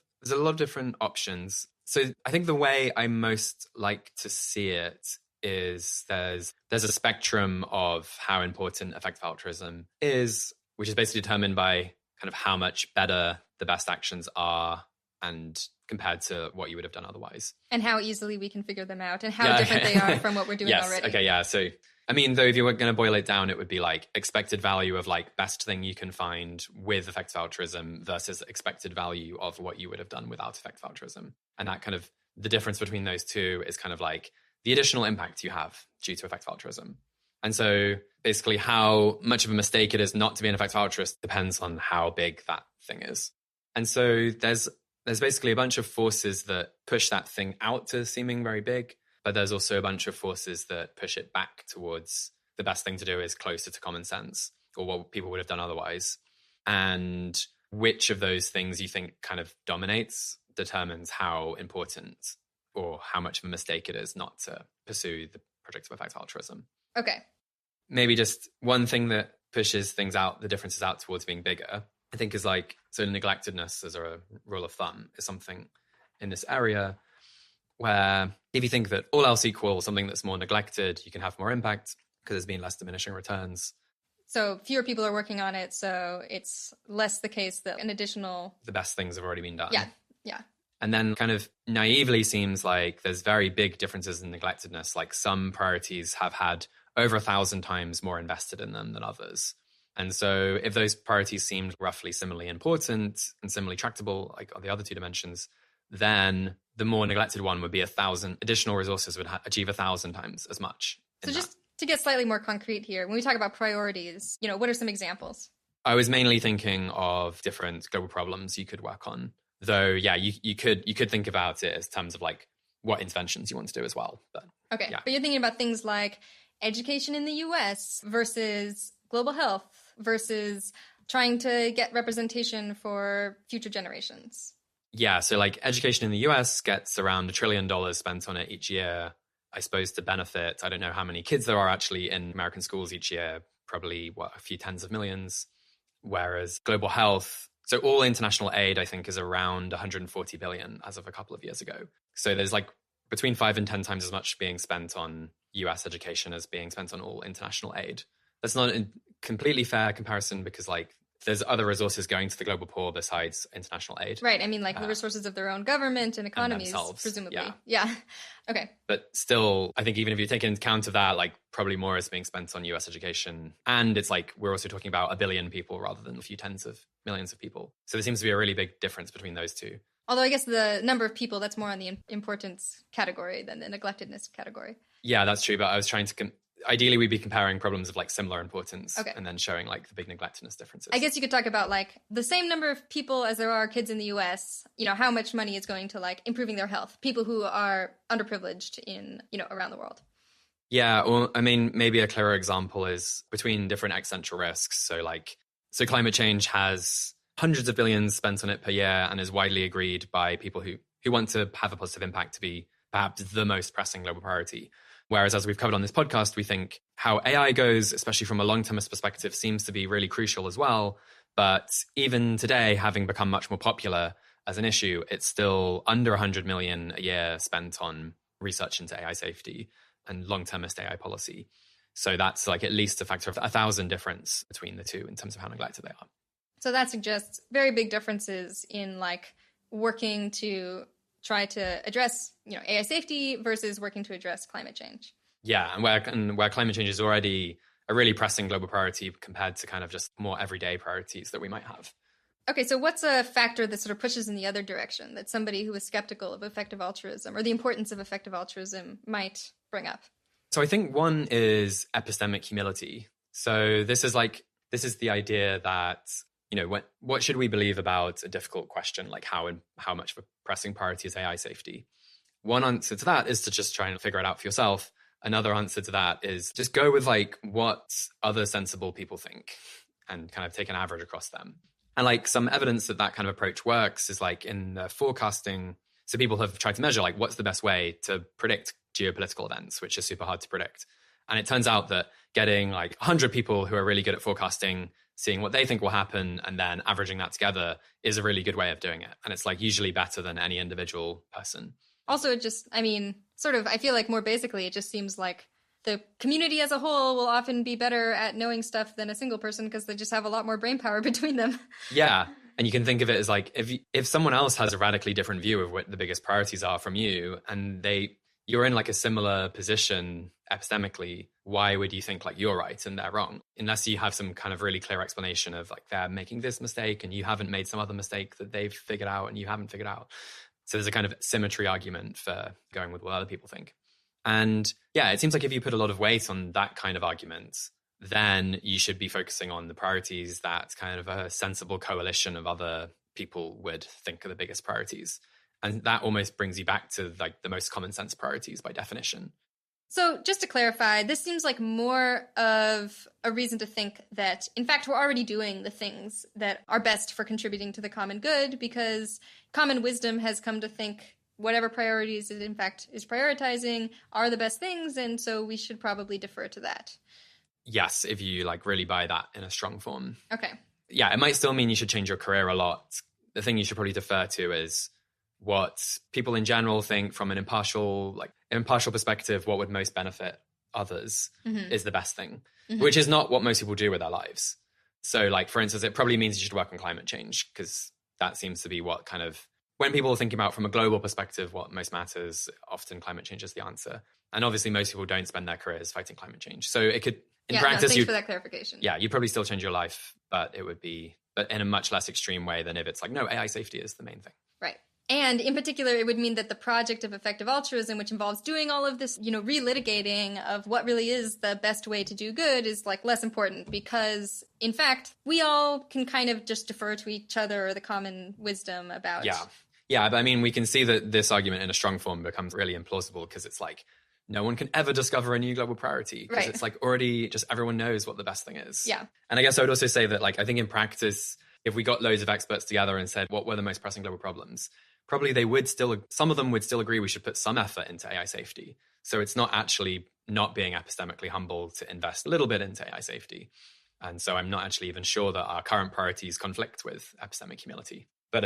S3: different options. So I think the way I most like to see it is there's a spectrum of how important effective altruism is, which is basically determined by kind of how much better the best actions are and compared to what you would have done otherwise.
S2: And how easily we can figure them out and how different they are from what we're doing already.
S3: Okay, yeah. So, I mean, though, if you were going to boil it down, it would be like expected value of like best thing you can find with effective altruism versus expected value of what you would have done without effective altruism. And that kind of, the difference between those two is kind of like the additional impact you have due to effective altruism. And so basically how much of a mistake it is not to be an effective altruist depends on how big that thing is. And so there's basically a bunch of forces that push that thing out to seeming very big, but there's also a bunch of forces that push it back towards the best thing to do is closer to common sense or what people would have done otherwise. And which of those things you think kind of dominates determines how important or how much of a mistake it is not to pursue the project of effective altruism.
S2: Okay.
S3: Maybe just one thing that pushes things out, the differences out towards being bigger, I think is like, so neglectedness as a rule of thumb is something in this area where if you think that all else equal, something that's more neglected, you can have more impact because there's been less diminishing returns.
S2: So fewer people are working on it, so it's less the case that an additional...
S3: The best things have already been done.
S2: Yeah.
S3: And then kind of naively seems like there's very big differences in neglectedness. Like some priorities have had over 1,000 times more invested in them than others. And so if those priorities seemed roughly similarly important and similarly tractable, like on the other two dimensions, then the more neglected one would be 1,000 additional resources would achieve 1,000 times as much.
S2: So just to get slightly more concrete here, when we talk about priorities, what are some examples?
S3: I was mainly thinking of different global problems you could work on. Though, yeah, you could think about it as terms of like what interventions you want to do as well. But
S2: okay,
S3: yeah.
S2: But you're thinking about things like education in the US versus global health versus trying to get representation for future generations.
S3: Yeah, so like education in the US gets around $1 trillion spent on it each year, I suppose, to benefit. I don't know how many kids there are actually in American schools each year, probably a few tens of millions. Whereas global health, so all international aid, I think, is around 140 billion as of a couple of years ago. So there's like between 5 and 10 times as much being spent on US education as being spent on all international aid. That's not a completely fair comparison because like there's other resources going to the global poor besides international aid.
S2: Right. I mean, like the resources of their own government and economies,
S3: and
S2: presumably.
S3: Yeah.
S2: Okay.
S3: But still, I think even if you take into account of that, like probably more is being spent on US education. And it's like we're also talking about 1 billion people rather than a few tens of millions of people. So there seems to be a really big difference between those two.
S2: Although I guess the number of people, that's more on the importance category than the neglectedness category.
S3: Yeah, that's true. But I was trying to... Ideally, we'd be comparing problems of like similar importance and then showing like the big neglectedness differences.
S2: I guess you could talk about like the same number of people as there are kids in the US, how much money is going to like improving their health, people who are underprivileged in, around the world.
S3: Yeah, well, I mean, maybe a clearer example is between different existential risks. So climate change has hundreds of billions spent on it per year and is widely agreed by people who want to have a positive impact to be perhaps the most pressing global priority. Whereas, as we've covered on this podcast, we think how AI goes, especially from a long-termist perspective, seems to be really crucial as well. But even today, having become much more popular as an issue, it's still under 100 million a year spent on research into AI safety and long-termist AI policy. So that's like at least a factor of 1,000 difference between the two in terms of how neglected they are.
S2: So that suggests very big differences in like working to try to address, AI safety versus working to address climate change.
S3: Yeah, and where climate change is already a really pressing global priority compared to kind of just more everyday priorities that we might have.
S2: Okay, so what's a factor that sort of pushes in the other direction that somebody who is skeptical of effective altruism or the importance of effective altruism might bring up?
S3: So I think one is epistemic humility. So this is the idea that, what should we believe about a difficult question like how much of a pressing priority is AI safety? One answer to that is to just try and figure it out for yourself. Another answer to that is just go with like what other sensible people think and kind of take an average across them. And like some evidence that kind of approach works is like in the forecasting. So people have tried to measure like what's the best way to predict geopolitical events, which is super hard to predict. And it turns out that getting like 100 people who are really good at forecasting, seeing what they think will happen, and then averaging that together is a really good way of doing it. And it's like usually better than any individual person.
S2: Also, it just, I mean, sort of, I feel like more basically, it just seems like the community as a whole will often be better at knowing stuff than a single person because they just have a lot more brain power between them.
S3: Yeah. And you can think of it as like, if someone else has a radically different view of what the biggest priorities are from you, and you're in like a similar position epistemically, why would you think like you're right and they're wrong? Unless you have some kind of really clear explanation of like they're making this mistake and you haven't made some other mistake that they've figured out and you haven't figured out. So there's a kind of symmetry argument for going with what other people think. And yeah, it seems like if you put a lot of weight on that kind of argument, then you should be focusing on the priorities that kind of a sensible coalition of other people would think are the biggest priorities. And that almost brings you back to like the most common sense priorities by definition.
S2: So just to clarify, this seems like more of a reason to think that, in fact, we're already doing the things that are best for contributing to the common good, because common wisdom has come to think whatever priorities it in fact is prioritizing are the best things, and so we should probably defer to that.
S3: Yes, if you like really buy that in a strong form.
S2: Okay.
S3: Yeah, it might still mean you should change your career a lot. The thing you should probably defer to is what people in general think from an impartial perspective, what would most benefit others is the best thing, which is not what most people do with their lives. So like, for instance, it probably means you should work on climate change, because that seems to be what kind of, when people are thinking about from a global perspective, what most matters, often climate change is the answer. And obviously most people don't spend their careers fighting climate change. So it could, in practice,
S2: thanks for that clarification.
S3: Yeah, you'd probably still change your life, but it would be, but in a much less extreme way than if it's like, no, AI safety is the main thing.
S2: Right. And in particular, it would mean that the project of effective altruism, which involves doing all of this, relitigating of what really is the best way to do good, is like less important, because in fact, we all can kind of just defer to each other or the common wisdom about.
S3: Yeah, but I mean, we can see that this argument in a strong form becomes really implausible, because it's like, no one can ever discover a new global priority, because it's like already just everyone knows what the best thing is.
S2: Yeah.
S3: And I guess I would also say that like, I think in practice, if we got loads of experts together and said, what were the most pressing global problems? Probably some of them would still agree we should put some effort into AI safety. So it's not actually not being epistemically humble to invest a little bit into AI safety. And so I'm not actually even sure that our current priorities conflict with epistemic humility. But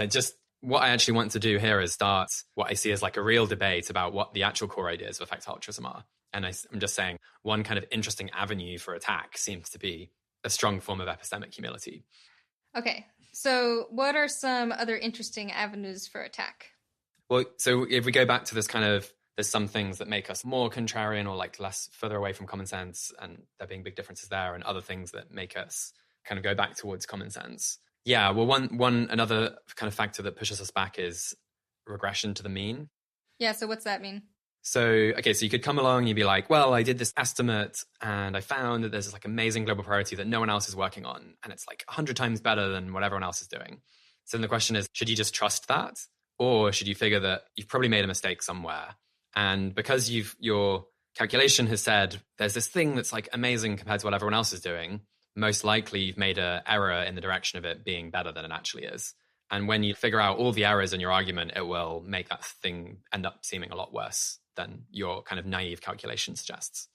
S3: what I actually want to do here is start what I see as like a real debate about what the actual core ideas of effective altruism are. And I'm just saying one kind of interesting avenue for attack seems to be a strong form of epistemic humility.
S2: Okay. So what are some other interesting avenues for attack?
S3: Well, so if we go back to this kind of, there's some things that make us more contrarian or like less further away from common sense, and there being big differences there, and other things that make us kind of go back towards common sense. Yeah, well, another kind of factor that pushes us back is regression to the mean.
S2: Yeah, so what's that mean?
S3: So, okay, so you could come along and you'd be like, well, I did this estimate and I found that there's this like amazing global priority that no one else is working on. And it's like 100 times better than what everyone else is doing. So then the question is, should you just trust that? Or should you figure that you've probably made a mistake somewhere? And because your calculation has said there's this thing that's like amazing compared to what everyone else is doing, most likely you've made an error in the direction of it being better than it actually is. And when you figure out all the errors in your argument, it will make that thing end up seeming a lot worse than your kind of naive calculation suggests.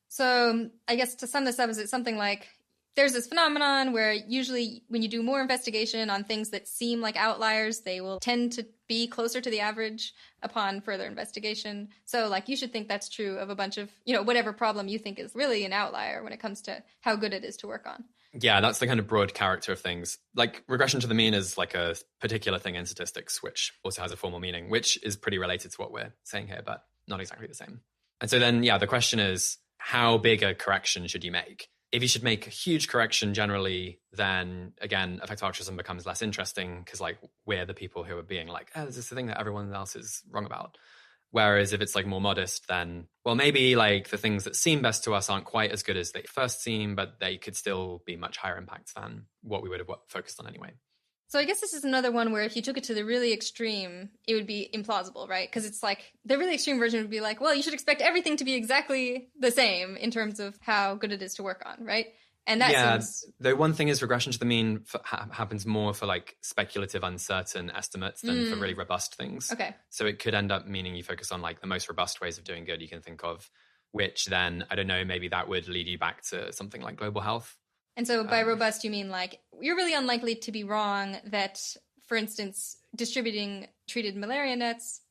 S2: So I guess to sum this up, is it something like there's this phenomenon where usually when you do more investigation on things that seem like outliers, they will tend to be closer to the average upon further investigation. So like you should think that's true of a bunch of, whatever problem you think is really an outlier when it comes to how good it is to work on.
S3: Yeah, that's the kind of broad character of things. Like regression to the mean is like a particular thing in statistics, which also has a formal meaning, which is pretty related to what we're saying here, but not exactly the same. And so then, yeah, the question is, how big a correction should you make? If you should make a huge correction generally, then again, effective altruism becomes less interesting, because like we're the people who are being like, oh, this is the thing that everyone else is wrong about. Whereas if it's like more modest, then, well, maybe like the things that seem best to us aren't quite as good as they first seem, but they could still be much higher impact than what we would have focused on anyway.
S2: So I guess this is another one where if you took it to the really extreme, it would be implausible, right? Because it's like the really extreme version would be like, well, you should expect everything to be exactly the same in terms of how good it is to work on, right? And that seems...
S3: Though one thing is regression to the mean happens more for like speculative, uncertain estimates than for really robust things.
S2: Okay.
S3: So it could end up meaning you focus on like the most robust ways of doing good you can think of, which then, I don't know, maybe that would lead you back to something like global health.
S2: And so by robust, you mean like you're really unlikely to be wrong that, for instance, distributing treated malaria nets,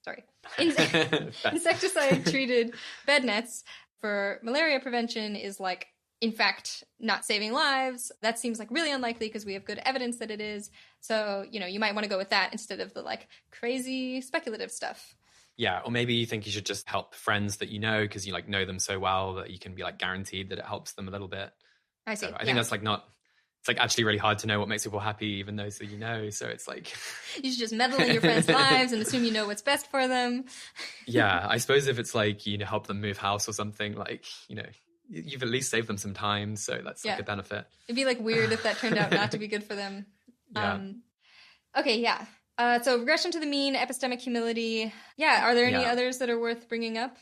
S2: insecticide-treated bed nets for malaria prevention is like, in fact, not saving lives. That seems like really unlikely because we have good evidence that it is. So, you might want to go with that instead of the like crazy speculative stuff.
S3: Yeah, or maybe you think you should just help friends that you know because you like know them so well that you can be like guaranteed that it helps them a little bit.
S2: I see.
S3: So I think that's like it's like actually really hard to know what makes people happy, even those that you know. So it's like...
S2: You should just meddle in your friends' lives and assume you know what's best for them.
S3: Yeah, I suppose if it's like, help them move house or something, like, you've at least saved them some time. So that's like a benefit.
S2: It'd be like weird if that turned out not to be good for them.
S3: Yeah.
S2: Okay, yeah. So regression to the mean, epistemic humility. Yeah, are there any others that are worth bringing up?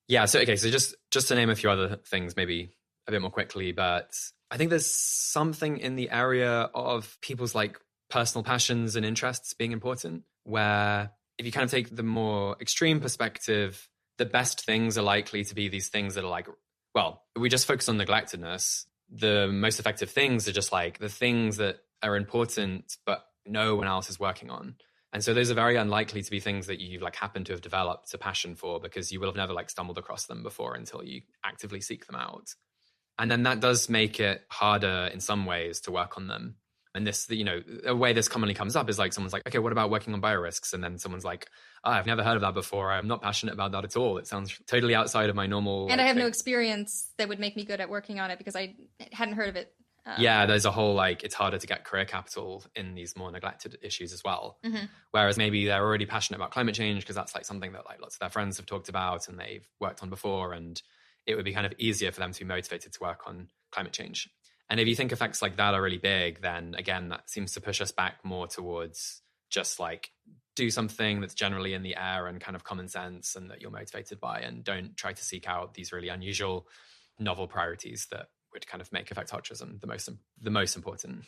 S3: Yeah, so just to name a few other things, maybe a bit more quickly, but I think there's something in the area of people's like personal passions and interests being important, where if you kind of take the more extreme perspective, the best things are likely to be these things that are like, well, if we just focus on neglectedness, the most effective things are just like the things that are important, but no one else is working on. And so those are very unlikely to be things that you like happen to have developed a passion for because you will have never like stumbled across them before until you actively seek them out. And then that does make it harder in some ways to work on them. And this, a way this commonly comes up is like someone's like, okay, what about working on biorisks? And then someone's like, oh, I've never heard of that before. I'm not passionate about that at all. It sounds totally outside of my normal.
S2: And I have no experience that would make me good at working on it because I hadn't heard of it.
S3: Yeah, there's a whole like, it's harder to get career capital in these more neglected issues as well.
S2: Mm-hmm.
S3: Whereas maybe they're already passionate about climate change because that's like something that like lots of their friends have talked about and they've worked on before. And it would be kind of easier for them to be motivated to work on climate change. And if you think effects like that are really big, then again, that seems to push us back more towards just like do something that's generally in the air and kind of common sense and that you're motivated by, and don't try to seek out these really unusual, novel priorities that would kind of make effect altruism the most important.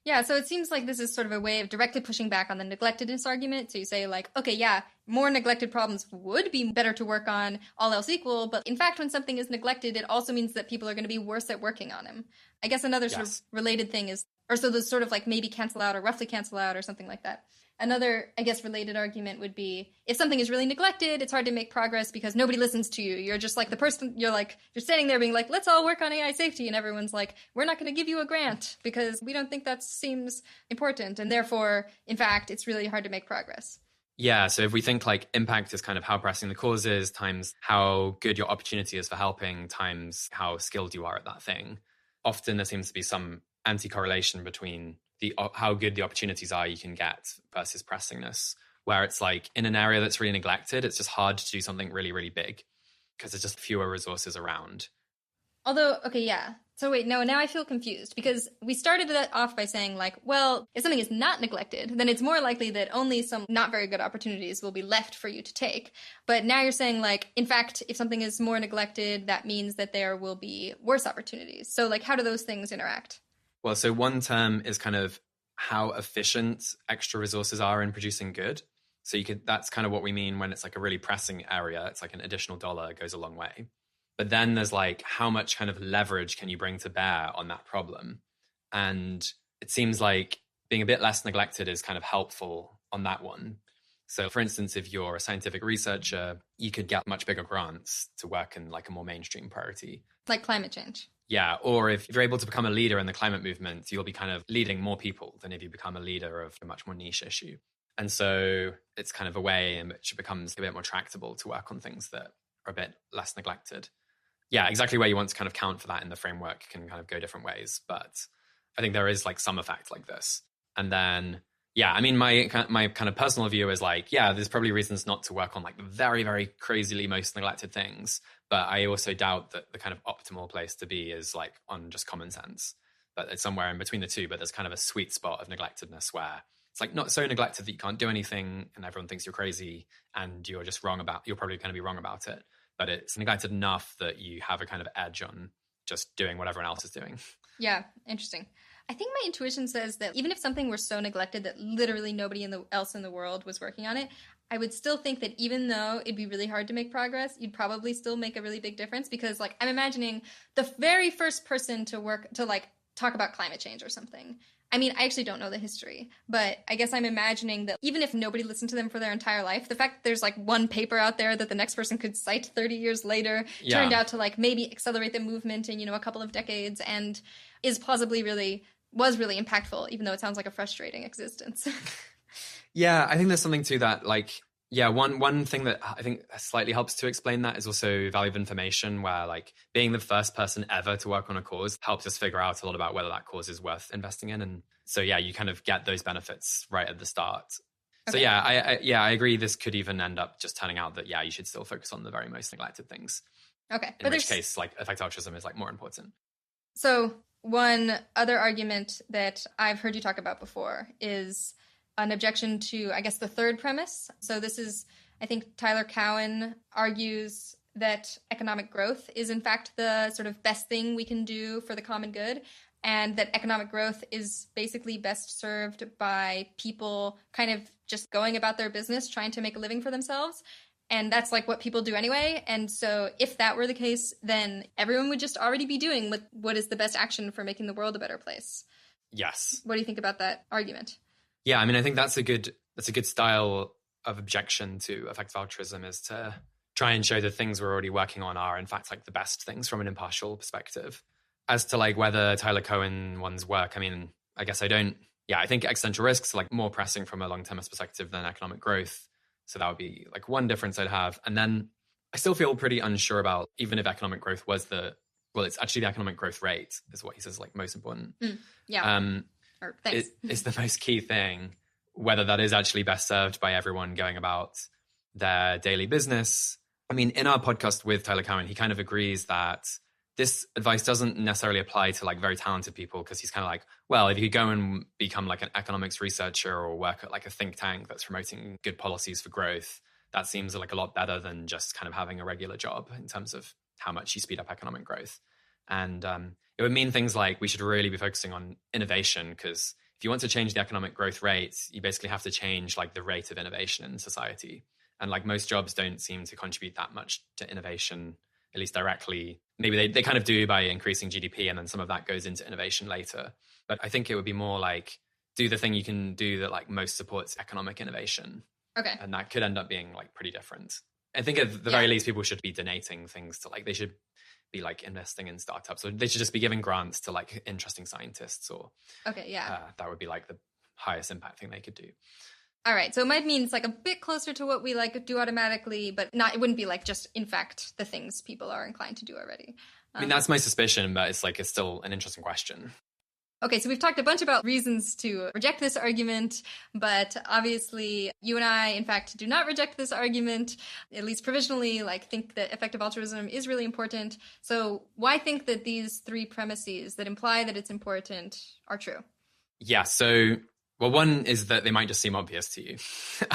S2: Yeah, so it seems like this is sort of a way of directly pushing back on the neglectedness argument. So you say like, okay, yeah, more neglected problems would be better to work on, all else equal. But in fact, when something is neglected, it also means that people are going to be worse at working on them. I guess another sort of related thing is, or so those sort of like maybe cancel out or roughly cancel out or something like that. Another, I guess, related argument would be if something is really neglected, it's hard to make progress because nobody listens to you. You're just like the person, you're standing there being like, let's all work on AI safety. And everyone's like, we're not going to give you a grant because we don't think that seems important. And therefore, in fact, it's really hard to make progress.
S3: Yeah. So if we think like impact is kind of how pressing the cause is times how good your opportunity is for helping times how skilled you are at that thing, often there seems to be some anti-correlation between how good the opportunities are you can get versus pressingness, where it's like in an area that's really neglected, it's just hard to do something really, really big because there's just fewer resources around.
S2: Although, okay, yeah. So wait, no, now I feel confused because we started that off by saying like, well, if something is not neglected, then it's more likely that only some not very good opportunities will be left for you to take. But now you're saying like, in fact, if something is more neglected, that means that there will be worse opportunities. So like, how do those things interact?
S3: Well, so one term is kind of how efficient extra resources are in producing good. So that's kind of what we mean when it's like a really pressing area. It's like an additional dollar goes a long way. But then there's like how much kind of leverage can you bring to bear on that problem? And it seems like being a bit less neglected is kind of helpful on that one. So for instance, if you're a scientific researcher, you could get much bigger grants to work in like a more mainstream priority.
S2: Like climate change.
S3: Yeah, or if you're able to become a leader in the climate movement, you'll be kind of leading more people than if you become a leader of a much more niche issue. And so it's kind of a way in which it becomes a bit more tractable to work on things that are a bit less neglected. Yeah, exactly where you want to kind of count for that in the framework can kind of go different ways. But I think there is like some effect like this. And then, Yeah, I mean, my kind of personal view is like, yeah, there's probably reasons not to work on like the very, very crazily most neglected things. But I also doubt that the kind of optimal place to be is like on just common sense. But it's somewhere in between the two. But there's kind of a sweet spot of neglectedness where it's like not so neglected that you can't do anything and everyone thinks you're crazy and you're probably going to be wrong about it. But it's neglected enough that you have a kind of edge on just doing what everyone else is doing.
S2: Yeah, interesting. I think my intuition says that even if something were so neglected that literally nobody else in the world was working on it, I would still think that even though it'd be really hard to make progress, you'd probably still make a really big difference, because like I'm imagining the very first person to like talk about climate change or something. I mean, I actually don't know the history, but I guess I'm imagining that even if nobody listened to them for their entire life, the fact that there's like one paper out there that the next person could cite 30 years later turned out to like maybe accelerate the movement in, a couple of decades, and was really impactful, even though it sounds like a frustrating existence.
S3: Yeah, I think there's something to that. Like, yeah, one thing that I think slightly helps to explain that is also value of information, where like being the first person ever to work on a cause helps us figure out a lot about whether that cause is worth investing in. And so, yeah, you kind of get those benefits right at the start. Okay. So yeah, I agree. This could even end up just turning out that, yeah, you should still focus on the very most neglected things.
S2: Okay.
S3: In which case, like effective altruism is like more important.
S2: So one other argument that I've heard you talk about before is an objection to, I guess, the third premise. So this is, I think Tyler Cowen argues that economic growth is in fact the sort of best thing we can do for the common good, and that economic growth is basically best served by people kind of just going about their business, trying to make a living for themselves. And that's like what people do anyway. And so if that were the case, then everyone would just already be doing what is the best action for making the world a better place.
S3: Yes.
S2: What do you think about that argument?
S3: Yeah, I mean, I think that's a good style of objection to effective altruism, is to try and show the things we're already working on are in fact like the best things from an impartial perspective. As to like whether Tyler Cowen one's work, I mean, I guess I think existential risks are like more pressing from a long-termist perspective than economic growth. So that would be like one difference I'd have. And then I still feel pretty unsure about, even if economic growth was it's actually the economic growth rate is what he says like most important.
S2: Thanks.
S3: It's the most key thing, whether that is actually best served by everyone going about their daily business. I mean, in our podcast with Tyler Cowen, he kind of agrees that this advice doesn't necessarily apply to like very talented people, because he's kind of like, well, if you go and become like an economics researcher or work at like a think tank that's promoting good policies for growth, that seems like a lot better than just kind of having a regular job in terms of how much you speed up economic growth. And it would mean things like we should really be focusing on innovation, because if you want to change the economic growth rate, you basically have to change like the rate of innovation in society. And like most jobs don't seem to contribute that much to innovation, at least directly. Maybe they kind of do by increasing GDP, and then some of that goes into innovation later. But I think it would be more like do the thing you can do that like most supports economic innovation.
S2: Okay.
S3: And that could end up being like pretty different. I think at the very least, people should be donating things to like, they should be like investing in startups, or they should just be giving grants to like interesting scientists, or that would be like the highest impact thing they could do.
S2: All right, so it might mean it's like a bit closer to what we like do automatically, but it wouldn't be like just in fact the things people are inclined to do already.
S3: I mean, that's my suspicion, but it's still an interesting question.
S2: Okay, so we've talked a bunch about reasons to reject this argument, but obviously you and I, in fact, do not reject this argument, at least provisionally, think that effective altruism is really important. So why think that these three premises that imply that it's important are true?
S3: Yeah, so, well, one is that they might just seem obvious to you.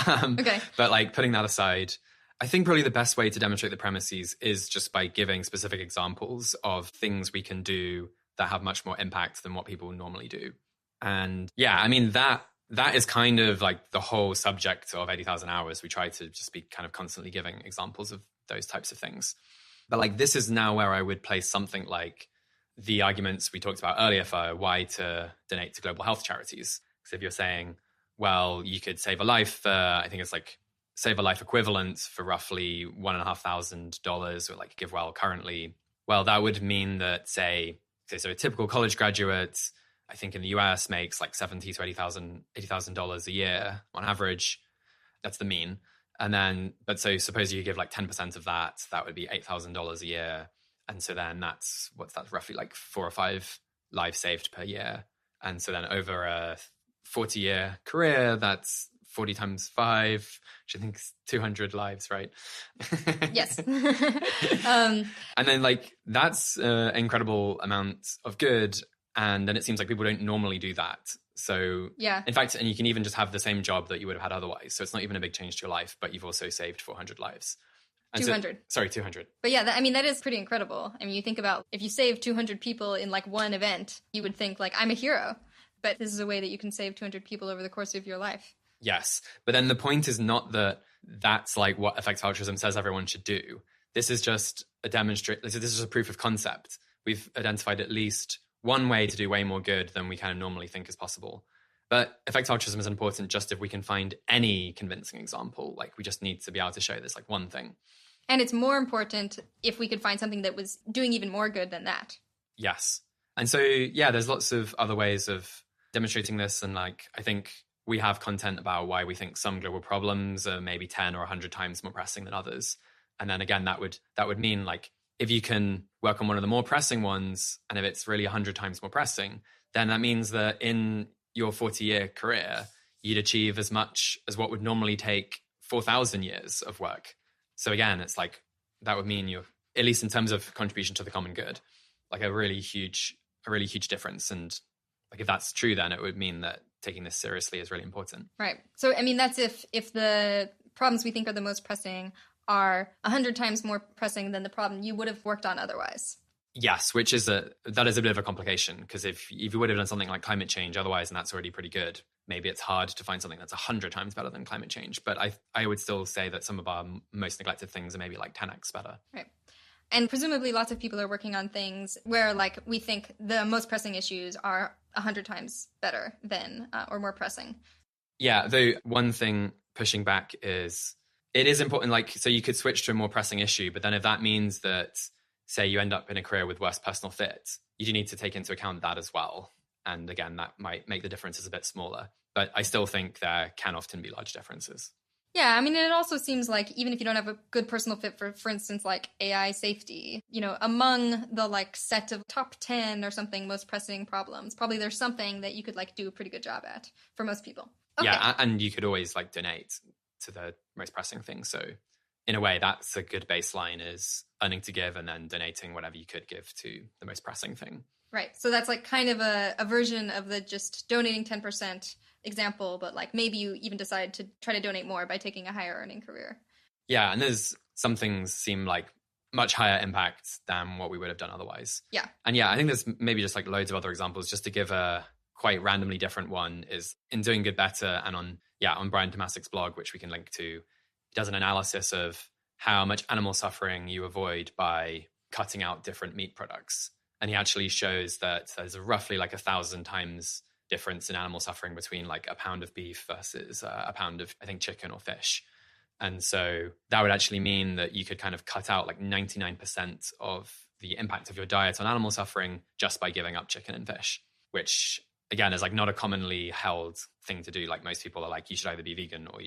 S2: Okay.
S3: But putting that aside, I think probably the best way to demonstrate the premises is just by giving specific examples of things we can do that have much more impact than what people normally do. And yeah, I mean, that is kind of like the whole subject of 80,000 hours. We try to just be kind of constantly giving examples of those types of things. But this is now where I would place something like the arguments we talked about earlier for why to donate to global health charities. Because if you're saying, well, you could save a life, I think it's save a life equivalent for roughly $1,500 or GiveWell currently. Well, that would mean that so a typical college graduate, I think in the US makes $70,000 to $80,000 a year on average. That's the mean. And then, but so suppose you give 10% of that, that would be $8,000 a year. And so then that's roughly 4 or 5 lives saved per year. And so then over a 40-year career, that's 40 times 5, which I think is 200 lives, right?
S2: Yes.
S3: And then like that's an incredible amount of good. And then it seems like people don't normally do that. So
S2: yeah,
S3: in fact, and you can even just have the same job that you would have had otherwise. So it's not even a big change to your life, but you've also saved 400 lives. And
S2: 200.
S3: Sorry, 200.
S2: But yeah, that is pretty incredible. I mean, you think about if you save 200 people in like one event, you would think like, I'm a hero. But this is a way that you can save 200 people over the course of your life.
S3: Yes. But then the point is not that that's like what effective altruism says everyone should do. This is just this is just a proof of concept. We've identified at least one way to do way more good than we kind of normally think is possible. But effective altruism is important just if we can find any convincing example. Like we just need to be able to show this like one thing.
S2: And it's more important if we could find something that was doing even more good than that.
S3: Yes. And so, yeah, there's lots of other ways of demonstrating this. And like, I think we have content about why we think some global problems are maybe 10 or 100 times more pressing than others. And then again, that would mean like, if you can work on one of the more pressing ones, and if it's really 100 times more pressing, then that means that in your 40-year career, you'd achieve as much as what would normally take 4,000 years of work. So again, it's like, that would mean you're, at least in terms of contribution to the common good, like a really huge difference. And like, if that's true, then it would mean that taking this seriously is really important.
S2: Right. So, I mean, that's if the problems we think are the most pressing are 100 times more pressing than the problem you would have worked on otherwise.
S3: Yes, that is a bit of a complication, because if you would have done something like climate change otherwise, and that's already pretty good, maybe it's hard to find something that's 100 times better than climate change. But I would still say that some of our most neglected things are maybe like 10x better.
S2: Right. And presumably lots of people are working on things where like we think the most pressing issues are 100 times better than or more pressing.
S3: Yeah, though one thing pushing back is it is important, like, so you could switch to a more pressing issue, but then if that means that, say, you end up in a career with worse personal fit, you do need to take into account that as well. And again, that might make the differences a bit smaller. But I still think there can often be large differences.
S2: Yeah, I mean, it also seems like even if you don't have a good personal fit for instance, like AI safety, you know, among the like set of top 10 or something most pressing problems, probably there's something that you could like do a pretty good job at for most people. Okay.
S3: Yeah, and you could always like donate to the most pressing thing. So in a way, that's a good baseline, is earning to give and then donating whatever you could give to the most pressing thing.
S2: Right. So that's like kind of a version of the just donating 10% example, but like maybe you even decide to try to donate more by taking a higher earning career.
S3: Yeah, and there's some things seem like much higher impact than what we would have done otherwise.
S2: Yeah.
S3: And yeah, I think there's maybe just like loads of other examples. Just to give a quite randomly different one is in Doing Good Better, and on Brian Tomasik's blog, which we can link to, he does an analysis of how much animal suffering you avoid by cutting out different meat products. And he actually shows that there's roughly like 1,000 times difference in animal suffering between like a pound of beef versus a pound of, I think, chicken or fish. And so that would actually mean that you could kind of cut out like 99% of the impact of your diet on animal suffering just by giving up chicken and fish, which again is like not a commonly held thing to do. Like most people are like, you should either be vegan or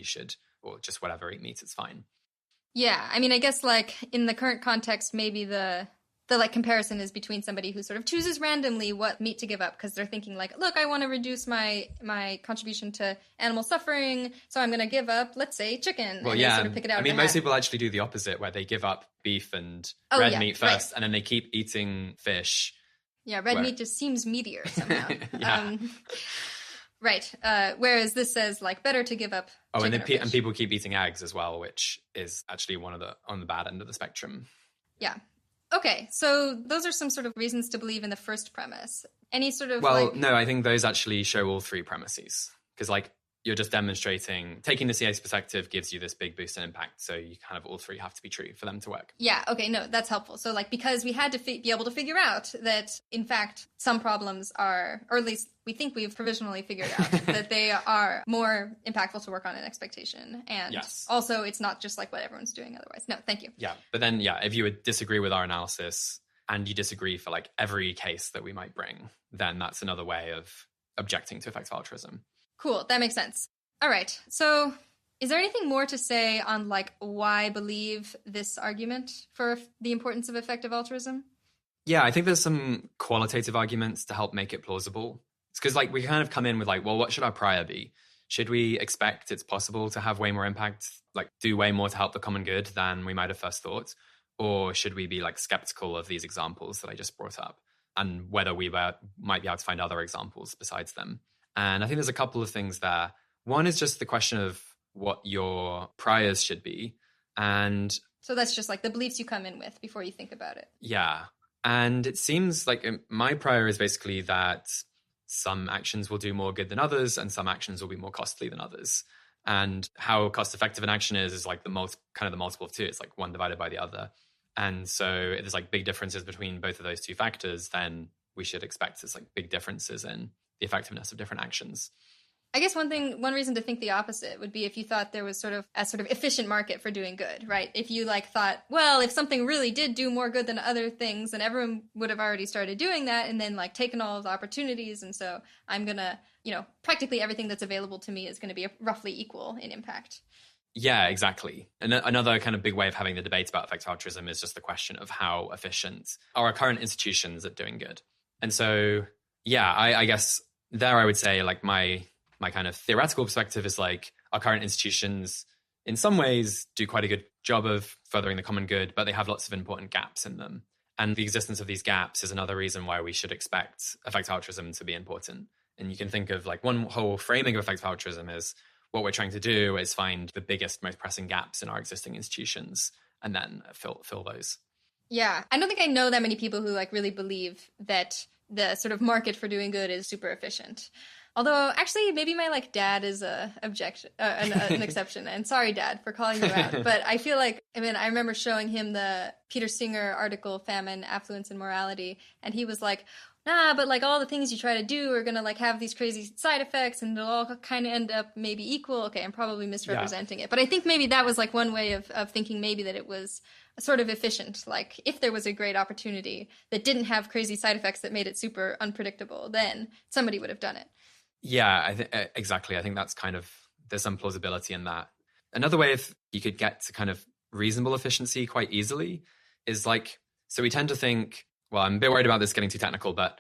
S3: or just whatever, eat meat, it's fine.
S2: Yeah. I mean, I guess like in the current context, maybe the like comparison is between somebody who sort of chooses randomly what meat to give up because they're thinking like, look, I want to reduce my contribution to animal suffering, so I'm going to give up, let's say, chicken.
S3: Well,
S2: and
S3: yeah,
S2: they sort of pick it out.
S3: I mean, most people actually do the opposite, where they give up beef and red meat first, and then they keep eating fish.
S2: Yeah, red meat just seems meatier somehow.
S3: Yeah.
S2: Right. Whereas this says like better to give up.
S3: Oh, and people keep eating eggs as well, which is actually on the bad end of the spectrum.
S2: Yeah. Okay, so those are some sort of reasons to believe in the first premise. Any sort of
S3: no, I think those actually show all three premises, because like you're just demonstrating, taking the CA's perspective gives you this big boost in impact. So you kind of all three have to be true for them to work.
S2: Yeah. Okay. No, that's helpful. So like, because we had to be able to figure out that in fact, some problems are, or at least we think we've provisionally figured out that they are more impactful to work on an expectation. And also it's not just like what everyone's doing otherwise. No, thank you.
S3: Yeah. But then, if you would disagree with our analysis and you disagree for like every case that we might bring, then that's another way of objecting to effective altruism.
S2: Cool. That makes sense. All right. So is there anything more to say on like why believe this argument for the importance of effective altruism?
S3: Yeah, I think there's some qualitative arguments to help make it plausible. because like we kind of come in with like, well, what should our prior be? Should we expect it's possible to have way more impact, like do way more to help the common good than we might have first thought? Or should we be like skeptical of these examples that I just brought up and whether we might be able to find other examples besides them? And I think there's a couple of things there. One is just the question of what your priors should be. And
S2: so that's just like the beliefs you come in with before you think about it.
S3: Yeah. And it seems like my prior is basically that some actions will do more good than others and some actions will be more costly than others. And how cost effective an action is like the multiple of two. It's like one divided by the other. And so if there's like big differences between both of those two factors, then we should expect there's like big differences in the effectiveness of different actions.
S2: I guess one reason to think the opposite would be if you thought there was sort of efficient market for doing good, right? If you like thought, well, if something really did do more good than other things, then everyone would have already started doing that and then like taken all of the opportunities. And so I'm going to, practically everything that's available to me is going to be roughly equal in impact.
S3: Yeah, exactly. And another kind of big way of having the debate about effective altruism is just the question of how efficient are our current institutions at doing good. And so, yeah, I guess there I would say like my kind of theoretical perspective is like our current institutions in some ways do quite a good job of furthering the common good, but they have lots of important gaps in them. And the existence of these gaps is another reason why we should expect effective altruism to be important. And you can think of like one whole framing of effective altruism is what we're trying to do is find the biggest, most pressing gaps in our existing institutions and then fill those.
S2: Yeah. I don't think I know that many people who like really believe that the sort of market for doing good is super efficient. Although, actually, maybe my like dad is an exception. And sorry, Dad, for calling you out. But I feel like, I remember showing him the Peter Singer article, Famine, Affluence, and Morality. And he was like, nah, but like all the things you try to do are going to like have these crazy side effects and it'll all kind of end up maybe equal. Okay, I'm probably misrepresenting it. But I think maybe that was like one way of thinking maybe that it was sort of efficient. Like if there was a great opportunity that didn't have crazy side effects that made it super unpredictable, then somebody would have done it.
S3: Yeah, exactly. I think that's there's some plausibility in that. Another way if you could get to kind of reasonable efficiency quite easily is like, so we tend to think, well, I'm a bit worried about this getting too technical, but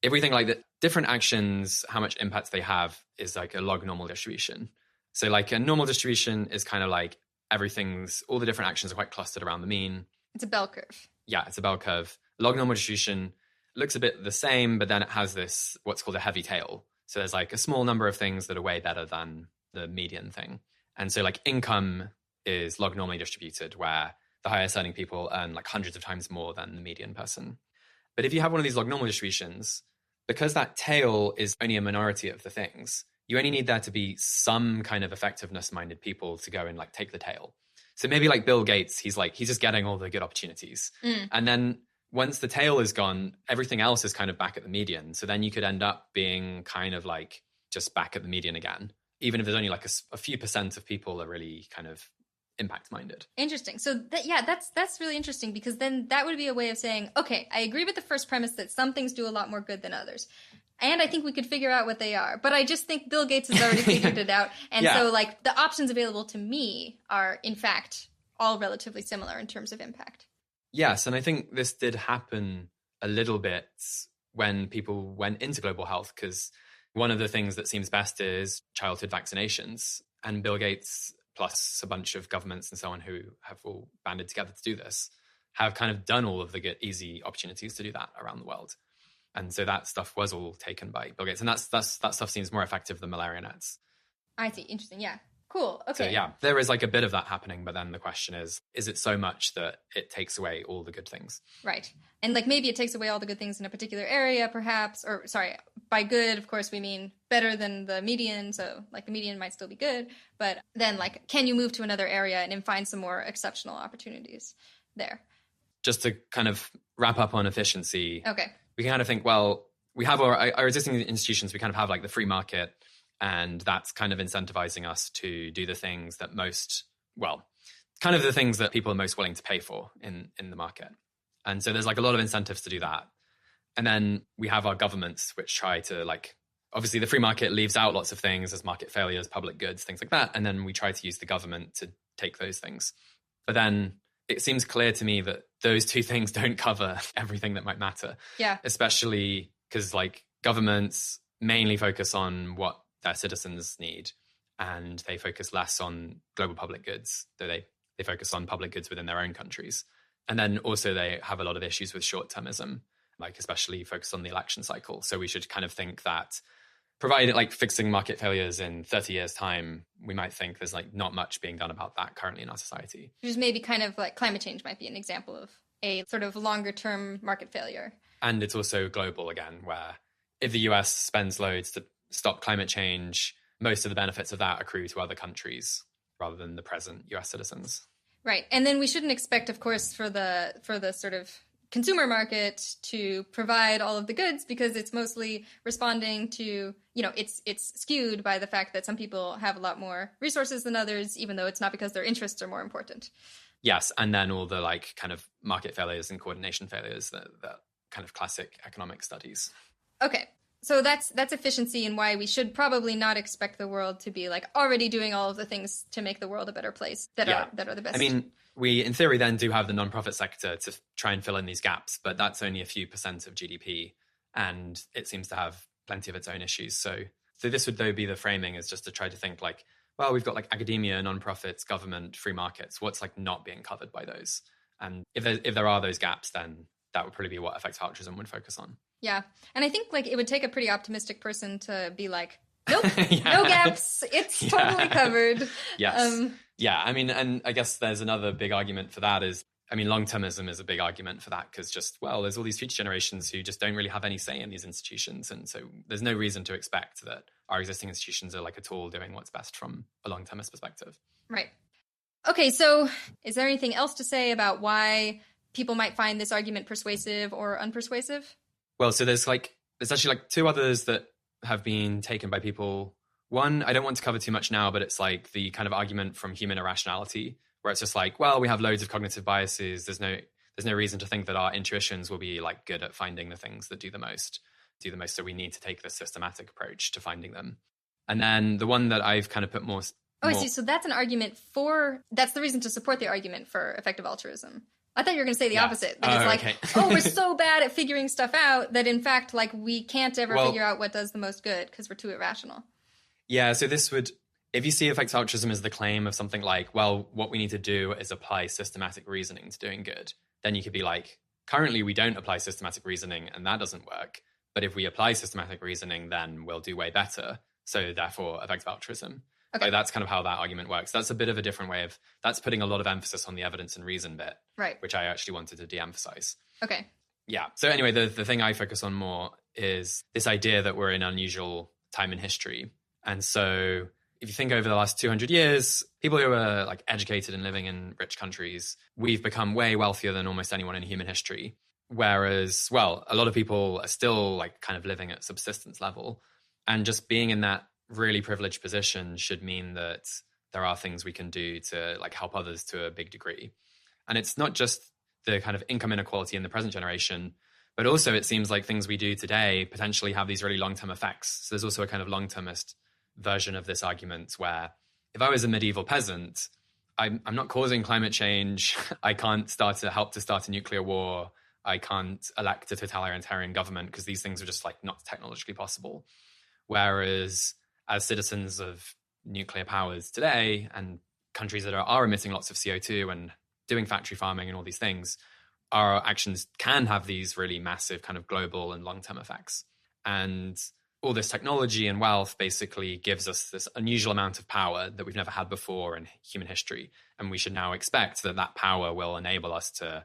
S3: if we think like that different actions, how much impact they have is like a log normal distribution. So like a normal distribution is kind of like all the different actions are quite clustered around the mean.
S2: It's a bell curve.
S3: Yeah, it's a bell curve. Log normal distribution looks a bit the same, but then it has this, what's called a heavy tail. So there's like a small number of things that are way better than the median thing. And so like income is log normally distributed where the highest earning people earn like hundreds of times more than the median person. But if you have one of these log normal distributions, because that tail is only a minority of the things, you only need there to be some kind of effectiveness minded people to go and like take the tail. So maybe like Bill Gates, he's just getting all the good opportunities. And then once the tail is gone, everything else is kind of back at the median. So then you could end up being kind of like just back at the median again, even if there's only like a few % of people are really kind of impact minded.
S2: Interesting. So that's really interesting because then that would be a way of saying, okay, I agree with the first premise that some things do a lot more good than others. And I think we could figure out what they are. But I just think Bill Gates has already figured it out. And so like the options available to me are in fact all relatively similar in terms of impact.
S3: Yes, and I think this did happen a little bit when people went into global health, because one of the things that seems best is childhood vaccinations. And Bill Gates, plus a bunch of governments and so on who have all banded together to do this, have kind of done all of the good, easy opportunities to do that around the world. And so that stuff was all taken by Bill Gates. And that stuff seems more effective than malaria nets.
S2: I see. Interesting. Yeah. Cool. Okay.
S3: So yeah, there is like a bit of that happening, but then the question is it so much that it takes away all the good things?
S2: Right. And like maybe it takes away all the good things in a particular area, perhaps, or sorry, by good, of course, we mean better than the median. So like the median might still be good, but then like, can you move to another area and find some more exceptional opportunities there?
S3: Just to kind of wrap up on efficiency.
S2: Okay. We
S3: can kind of think, well, we have our existing institutions, we kind of have like the free market, and that's kind of incentivizing us to do the things that kind of the things that people are most willing to pay for in the market. And so there's like a lot of incentives to do that. And then we have our governments, which try to like, obviously the free market leaves out lots of things as market failures, public goods, things like that. And then we try to use the government to take those things. But then it seems clear to me that those two things don't cover everything that might matter.
S2: Yeah.
S3: Especially because like governments mainly focus on what their citizens need, and they focus less on global public goods, though they focus on public goods within their own countries. And then also they have a lot of issues with short-termism, like especially focused on the election cycle. So we should kind of think that provided like fixing market failures in 30 years time, we might think there's like not much being done about that currently in our society.
S2: Which is maybe kind of like climate change might be an example of a sort of longer term market failure.
S3: And it's also global again, where if the US spends loads to stop climate change, most of the benefits of that accrue to other countries rather than the present US citizens. Right.
S2: And then we shouldn't expect, of course, for the sort of consumer market to provide all of the goods, because it's mostly responding to, it's skewed by the fact that some people have a lot more resources than others, even though it's not because their interests are more important.
S3: Yes. And then all the like kind of market failures and coordination failures, that kind of classic economic studies.
S2: Okay. So that's efficiency, and why we should probably not expect the world to be like already doing all of the things to make the world a better place that are the best.
S3: I mean, we in theory then do have the nonprofit sector to try and fill in these gaps, but that's only a few % of GDP, and it seems to have plenty of its own issues. So this would though be the framing, is just to try to think like, well, we've got like academia, nonprofits, government, free markets. What's like not being covered by those? And if there are those gaps, then that would probably be what effective altruism would focus on.
S2: Yeah. And I think like it would take a pretty optimistic person to be like, nope, no gaps. It's totally covered.
S3: Yes. Yeah. I mean, and I guess there's another big argument for that is, I mean, long-termism is a big argument for that, because just, well, there's all these future generations who just don't really have any say in these institutions. And so there's no reason to expect that our existing institutions are like at all doing what's best from a long-termist perspective.
S2: Right. Okay. So is there anything else to say about why people might find this argument persuasive or unpersuasive?
S3: Well, so there's actually like two others that have been taken by people. One, I don't want to cover too much now, but it's like the kind of argument from human irrationality, where it's just like, well, we have loads of cognitive biases. There's no reason to think that our intuitions will be like good at finding the things that do the most. So we need to take this systematic approach to finding them. And then the one that I've kind of put more.
S2: I see. So that's an argument that's the reason to support the argument for effective altruism. I thought you were going to say the opposite. That it's like,
S3: okay.
S2: We're so bad at figuring stuff out that in fact, like we can't ever figure out what does the most good because we're too irrational.
S3: Yeah. So this would, if you see effective altruism as the claim of something like, well, what we need to do is apply systematic reasoning to doing good, then you could be like, currently we don't apply systematic reasoning and that doesn't work. But if we apply systematic reasoning, then we'll do way better. So therefore, effective altruism. Okay. Like that's kind of how that argument works. That's a bit of a different way of, that's putting a lot of emphasis on the evidence and reason bit,
S2: right? Which
S3: I actually wanted to de-emphasize.
S2: Okay.
S3: Yeah. So anyway, the thing I focus on more is this idea that we're in an unusual time in history. And so if you think over the last 200 years, people who are like educated and living in rich countries, we've become way wealthier than almost anyone in human history. Whereas, well, a lot of people are still like kind of living at subsistence level, and just being in that really privileged position should mean that there are things we can do to like help others to a big degree. And it's not just the kind of income inequality in the present generation, but also it seems like things we do today potentially have these really long-term effects. So there's also a kind of long-termist version of this argument where if I was a medieval peasant, I'm not causing climate change. I can't help to start a nuclear war. I can't elect a totalitarian government because these things are just like not technologically possible. Whereas as citizens of nuclear powers today and countries that are emitting lots of CO2 and doing factory farming and all these things, our actions can have these really massive kind of global and long-term effects. And all this technology and wealth basically gives us this unusual amount of power that we've never had before in human history. And we should now expect that power will enable us to,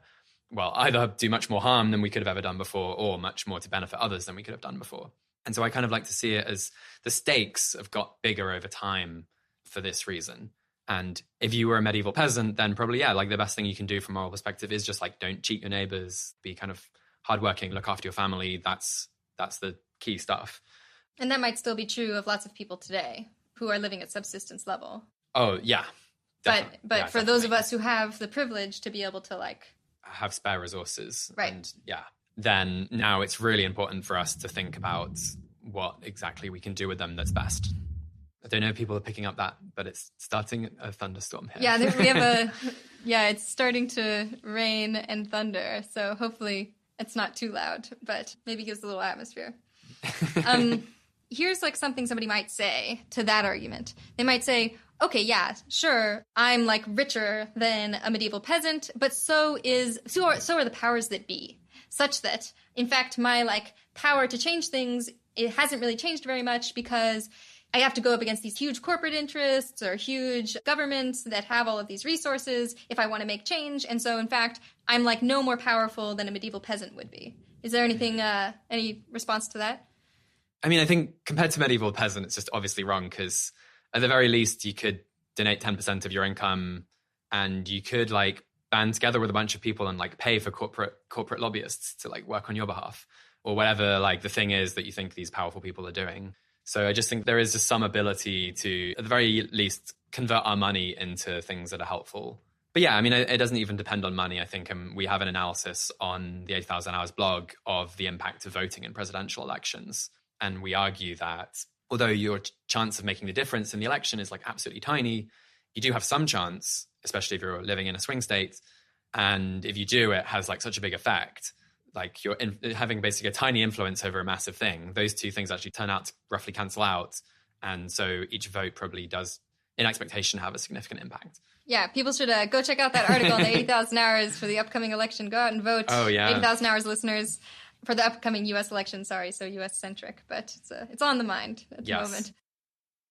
S3: well, either do much more harm than we could have ever done before, or much more to benefit others than we could have done before. And so I kind of like to see it as the stakes have got bigger over time for this reason. And if you were a medieval peasant, then probably, like the best thing you can do from a moral perspective is just like, don't cheat your neighbors, be kind of hardworking, look after your family. That's the key stuff.
S2: And that might still be true of lots of people today who are living at subsistence level.
S3: Oh, yeah.
S2: But for definitely. Those of us who have the privilege to be able to like
S3: have spare resources.
S2: Right.
S3: And then now it's really important for us to think about what exactly we can do with them that's best. I don't know if people are picking up that, but it's starting a thunderstorm here.
S2: Yeah, we have it's starting to rain and thunder. So hopefully it's not too loud, but maybe gives a little atmosphere. here's like something somebody might say to that argument. They might say, okay, yeah, sure, I'm like richer than a medieval peasant, but so are the powers that be, such that, in fact, my like power to change things, it hasn't really changed very much because I have to go up against these huge corporate interests or huge governments that have all of these resources if I want to make change. And so, in fact, I'm like no more powerful than a medieval peasant would be. Is there anything, any response to that?
S3: I mean, I think compared to medieval peasant, it's just obviously wrong because at the very least, you could donate 10% of your income and you could like band together with a bunch of people and like pay for corporate lobbyists to like work on your behalf or whatever like the thing is that you think these powerful people are doing. So I just think there is just some ability to, at the very least, convert our money into things that are helpful. But yeah, I mean, it doesn't even depend on money. I think we have an analysis on the 80,000 Hours blog of the impact of voting in presidential elections. And we argue that although your chance of making the difference in the election is like absolutely tiny, you do have some chance, especially if you're living in a swing state. And if you do, it has like such a big effect. Like you're having basically a tiny influence over a massive thing. Those two things actually turn out to roughly cancel out. And so each vote probably does, in expectation, have a significant impact.
S2: Yeah, people should go check out that article on the 80,000 Hours for the upcoming election. Go out and vote.
S3: Oh, yeah.
S2: 80,000 Hours listeners for the upcoming U.S. election. Sorry, so U.S.-centric, but it's on the mind at the moment.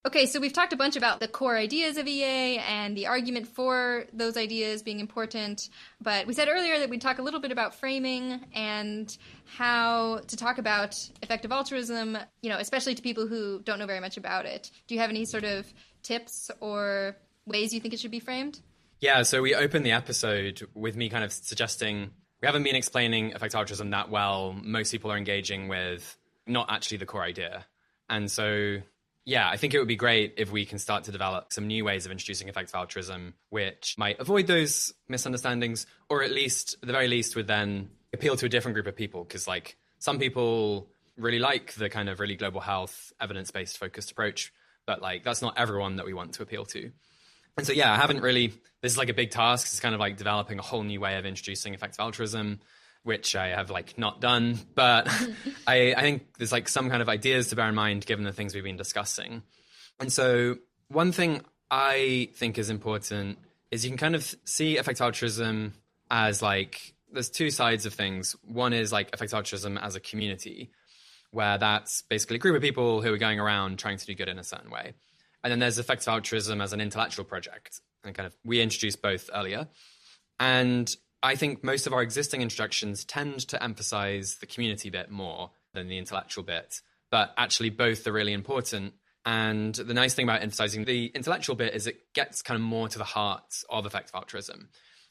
S2: Okay, so we've talked a bunch about the core ideas of EA and the argument for those ideas being important, but we said earlier that we'd talk a little bit about framing and how to talk about effective altruism, especially to people who don't know very much about it. Do you have any sort of tips or ways you think it should be framed?
S3: Yeah, so we opened the episode with me kind of suggesting we haven't been explaining effective altruism that well. Most people are engaging with not actually the core idea. And so yeah, I think it would be great if we can start to develop some new ways of introducing effective altruism, which might avoid those misunderstandings, or at the very least would then appeal to a different group of people. Because like some people really like the kind of really global health, evidence-based focused approach, but like that's not everyone that we want to appeal to. And so, yeah, this is like a big task. It's kind of like developing a whole new way of introducing effective altruism, which I have like not done, but I think there's like some kind of ideas to bear in mind given the things we've been discussing. And so one thing I think is important is you can kind of see effective altruism as like, there's two sides of things. One is like effective altruism as a community, where that's basically a group of people who are going around trying to do good in a certain way. And then there's effective altruism as an intellectual project. And kind of, we introduced both earlier. And I think most of our existing introductions tend to emphasize the community bit more than the intellectual bit, but actually both are really important. And the nice thing about emphasizing the intellectual bit is it gets kind of more to the heart of effective altruism.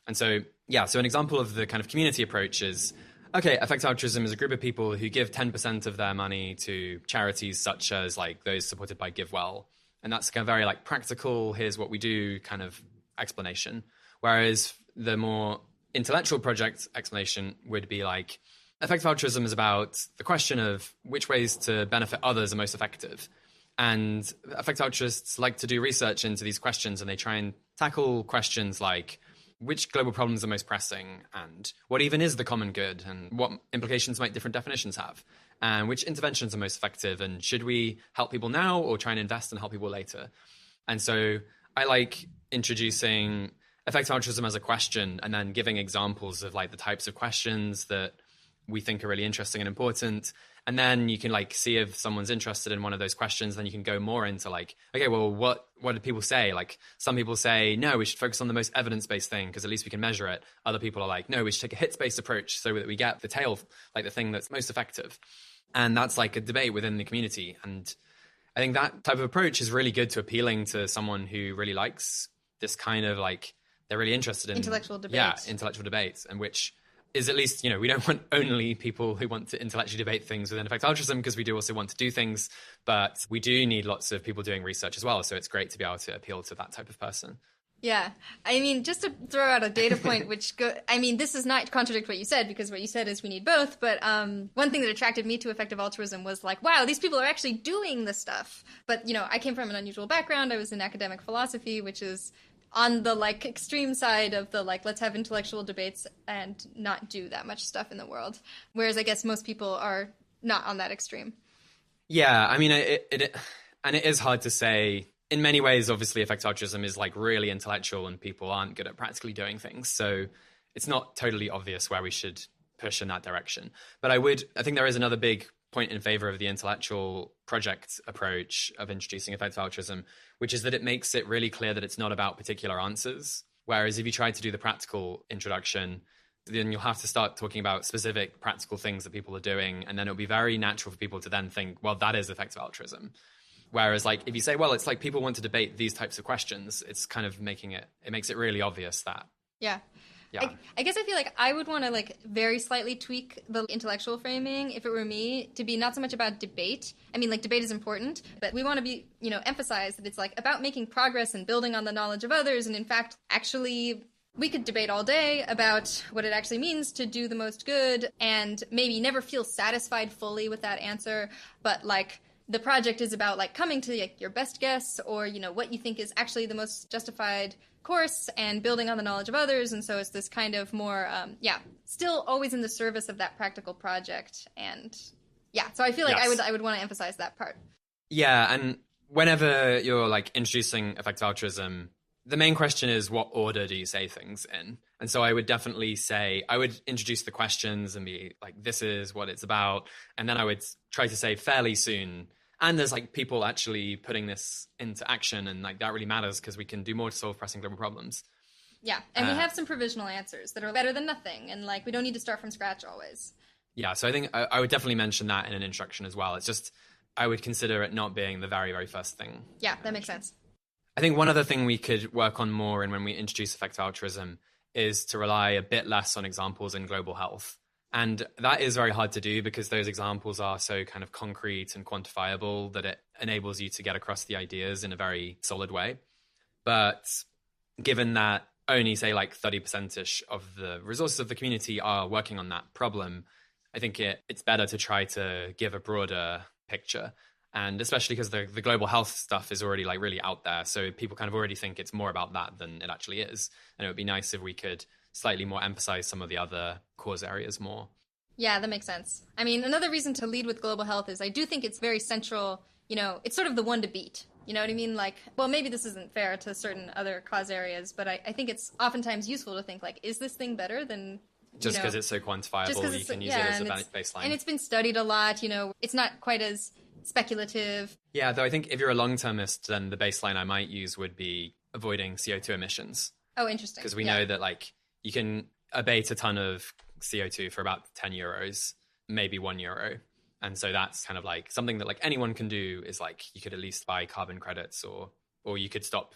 S3: And so, yeah, so an example of the kind of community approach is, okay, effective altruism is a group of people who give 10% of their money to charities such as like those supported by GiveWell. And that's kind of very like practical, here's what we do kind of explanation. Whereas the more intellectual project explanation would be like, effective altruism is about the question of which ways to benefit others are most effective. And effective altruists like to do research into these questions, and they try and tackle questions like which global problems are most pressing, and what even is the common good, and what implications might different definitions have, and which interventions are most effective, and should we help people now or try and invest and help people later? And so I like introducing effective altruism as a question and then giving examples of like the types of questions that we think are really interesting and important. And then you can like see if someone's interested in one of those questions, then you can go more into like, okay, well, what do people say? Like some people say, no, we should focus on the most evidence-based thing because at least we can measure it. Other people are like, no, we should take a hits-based approach so that we get the tail, like the thing that's most effective. And that's like a debate within the community. And I think that type of approach is really good to appealing to someone who really likes this kind of like, they're really interested in
S2: intellectual debates.
S3: Yeah, intellectual debates, and which is at least, we don't want only people who want to intellectually debate things within effective altruism, because we do also want to do things, but we do need lots of people doing research as well. So it's great to be able to appeal to that type of person.
S2: Yeah. I mean, just to throw out a data point, this does not contradict what you said, because what you said is we need both. But one thing that attracted me to effective altruism was like, wow, these people are actually doing this stuff. But, I came from an unusual background. I was in academic philosophy, which is on the like extreme side of the like, let's have intellectual debates and not do that much stuff in the world. Whereas I guess most people are not on that extreme.
S3: Yeah, I mean, and it is hard to say. In many ways, obviously, effective altruism is like really intellectual and people aren't good at practically doing things. So it's not totally obvious where we should push in that direction. But I think there is another big point in favor of the intellectual project approach of introducing effective altruism, which is that it makes it really clear that it's not about particular answers. Whereas if you try to do the practical introduction, then you'll have to start talking about specific practical things that people are doing. And then it'll be very natural for people to then think, well, that is effective altruism. Whereas like if you say, well, it's like people want to debate these types of questions, it's kind of it makes it really obvious that.
S2: Yeah.
S3: Yeah.
S2: I guess I feel like I would want to like very slightly tweak the intellectual framing if it were me to be not so much about debate. I mean, like debate is important, but we want to be, emphasize that it's like about making progress and building on the knowledge of others. And in fact, actually, we could debate all day about what it actually means to do the most good and maybe never feel satisfied fully with that answer. But like the project is about like coming to like your best guess or, what you think is actually the most justified course and building on the knowledge of others. And so it's this kind of more, still always in the service of that practical project. And so I feel like
S3: Yes.
S2: I would want to emphasize that part.
S3: Yeah. And whenever you're like introducing effective altruism, the main question is what order do you say things in? And so I would definitely say, I would introduce the questions and be like, this is what it's about. And then I would try to say fairly soon, and there's like people actually putting this into action, and like that really matters because we can do more to solve pressing global problems.
S2: Yeah, and we have some provisional answers that are better than nothing, and like we don't need to start from scratch always.
S3: Yeah, so I think I would definitely mention that in an introduction as well. It's just I would consider it not being the very, very first thing.
S2: Yeah, that makes sense.
S3: I think one other thing we could work on more in when we introduce effective altruism is to rely a bit less on examples in global health. And that is very hard to do because those examples are so kind of concrete and quantifiable that it enables you to get across the ideas in a very solid way. But given that only say like 30%ish of the resources of the community are working on that problem, I think it's better to try to give a broader picture. And especially because the global health stuff is already like really out there. So people kind of already think it's more about that than it actually is. And it would be nice if we could slightly more emphasize some of the other cause areas more.
S2: Yeah, that makes sense. I mean, another reason to lead with global health is I do think it's very central, it's sort of the one to beat. You know what I mean? Like, well, maybe this isn't fair to certain other cause areas, but I think it's oftentimes useful to think like, is this thing better than...
S3: Just because it's so quantifiable, you can use it as a baseline.
S2: And it's been studied a lot, it's not quite as speculative.
S3: Yeah, though I think if you're a long-termist, then the baseline I might use would be avoiding CO2 emissions.
S2: Oh, interesting.
S3: Because we know that like you can abate a ton of CO2 for about 10 euros, maybe €1. And so that's kind of like something that like anyone can do is like you could at least buy carbon credits or you could stop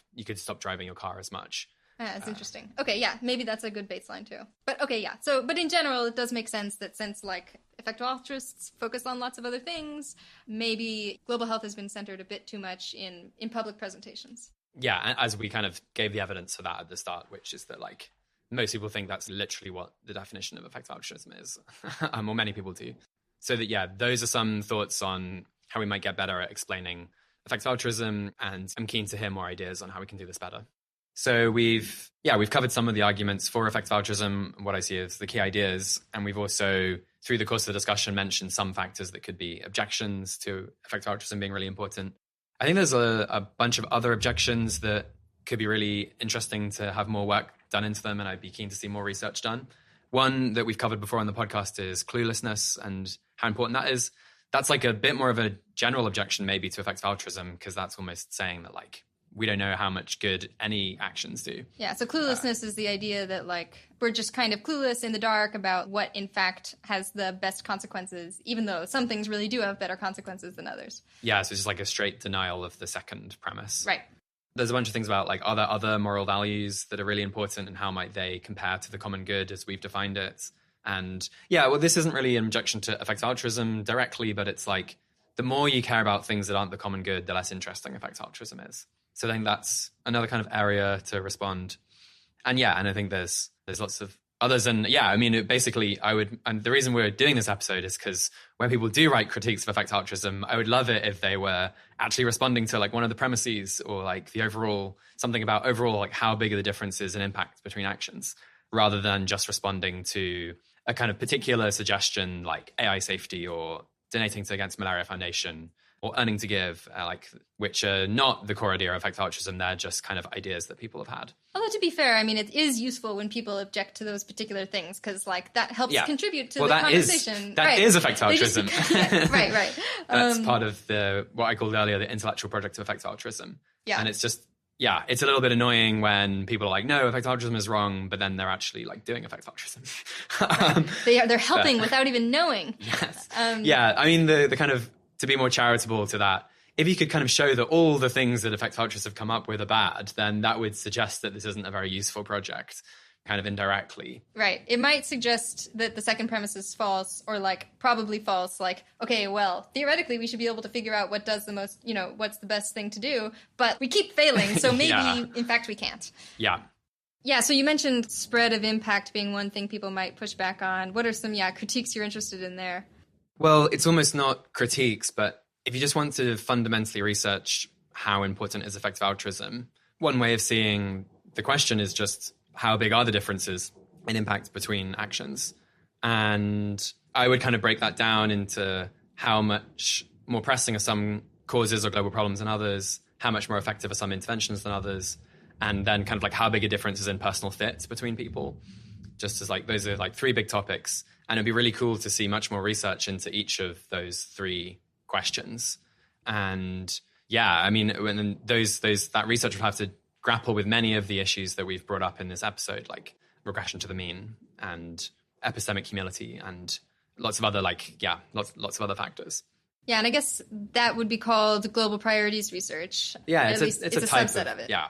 S3: driving your car as much.
S2: That's interesting. Okay, yeah, maybe that's a good baseline too. But okay, yeah. So, but in general, it does make sense that since like effective altruists focus on lots of other things, maybe global health has been centered a bit too much in public presentations.
S3: Yeah, as we kind of gave the evidence for that at the start, which is that like most people think that's literally what the definition of effective altruism is, or many people do. So that, yeah, those are some thoughts on how we might get better at explaining effective altruism, and I'm keen to hear more ideas on how we can do this better. So we've covered some of the arguments for effective altruism, what I see as the key ideas, and we've also, through the course of the discussion, mentioned some factors that could be objections to effective altruism being really important. I think there's a bunch of other objections that could be really interesting to have more work done into them, and I'd be keen to see more research done. One that we've covered before on the podcast is cluelessness and how important that is. That's like a bit more of a general objection maybe to effective altruism, because that's almost saying that like we don't know how much good any actions do.
S2: Yeah, so cluelessness is the idea that like we're just kind of clueless in the dark about what in fact has the best consequences, even though some things really do have better consequences than others.
S3: Yeah, so it's just like a straight denial of the second premise.
S2: Right.
S3: There's a bunch of things about like are there other moral values that are really important and how might they compare to the common good as we've defined it. And yeah, well, this isn't really an objection to effective altruism directly, but it's like the more you care about things that aren't the common good, the less interesting effective altruism is. So I think that's another kind of area to respond. And yeah, and I think there's lots of others. And yeah, I mean, basically and the reason we're doing this episode is because when people do write critiques of effective altruism, I would love it if they were actually responding to like one of the premises or like something about overall, like how big are the differences and impact between actions, rather than just responding to a kind of particular suggestion like AI safety or donating to Against Malaria Foundation, or earning to give, which are not the core idea of effective altruism. They're just kind of ideas that people have had.
S2: Although, to be fair, I mean, it is useful when people object to those particular things, because that helps contribute to the conversation.
S3: That is effective altruism.
S2: Right.
S3: That's part of what I called earlier the intellectual project of effective altruism.
S2: Yeah.
S3: And it's just, it's a little bit annoying when people are like, no, effective altruism is wrong, but then they're actually doing effective altruism.
S2: They're helping without even knowing.
S3: Yes. I mean, the kind of, to be more charitable to that, if you could kind of show that all the things that effective altruists have come up with are bad, then that would suggest that this isn't a very useful project, kind of indirectly.
S2: Right. It might suggest that the second premise is false, or probably false. Okay, well, theoretically we should be able to figure out what does the most, what's the best thing to do, but we keep failing, so maybe in fact we can't.
S3: Yeah.
S2: Yeah, so you mentioned spread of impact being one thing people might push back on. What are some critiques you're interested in there?
S3: Well, it's almost not critiques, but if you just want to fundamentally research how important is effective altruism, one way of seeing the question is just how big are the differences in impact between actions? And I would kind of break that down into how much more pressing are some causes or global problems than others, how much more effective are some interventions than others, and then kind of how big a difference is in personal fit between people. Just as those are three big topics. And it'd be really cool to see much more research into each of those three questions. And I mean, when that research would have to grapple with many of the issues that we've brought up in this episode, like regression to the mean and epistemic humility and lots of other lots of other factors.
S2: Yeah, and I guess that would be called global priorities research.
S3: Yeah,
S2: it's a subset of it.
S3: Yeah.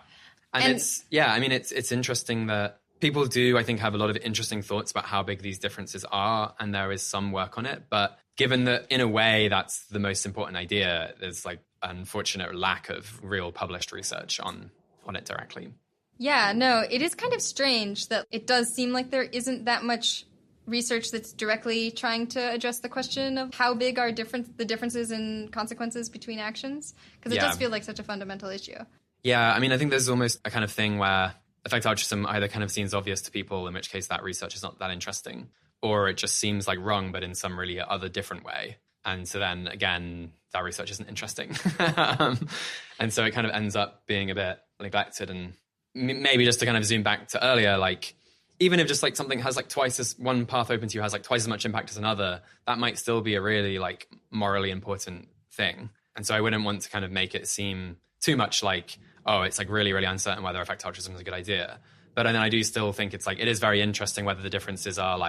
S3: And it's interesting that people do, I think, have a lot of interesting thoughts about how big these differences are, and there is some work on it. But given that, in a way, that's the most important idea, there's unfortunate lack of real published research on it directly.
S2: Yeah, no, it is kind of strange that it does seem like there isn't that much research that's directly trying to address the question of how big are the differences in consequences between actions, because it does feel like such a fundamental issue.
S3: Yeah, I mean, I think there's almost a kind of thing where effective altruism either kind of seems obvious to people, in which case that research is not that interesting, or it just seems wrong, but in some really other different way. And so then, again, that research isn't interesting. And so it kind of ends up being a bit neglected. And maybe just to kind of zoom back to earlier, even if just something has one path open to you has twice as much impact as another, that might still be a really morally important thing. And so I wouldn't want to kind of make it seem too much it's really, really uncertain whether effective altruism is a good idea. But then I do still think it is very interesting whether the differences are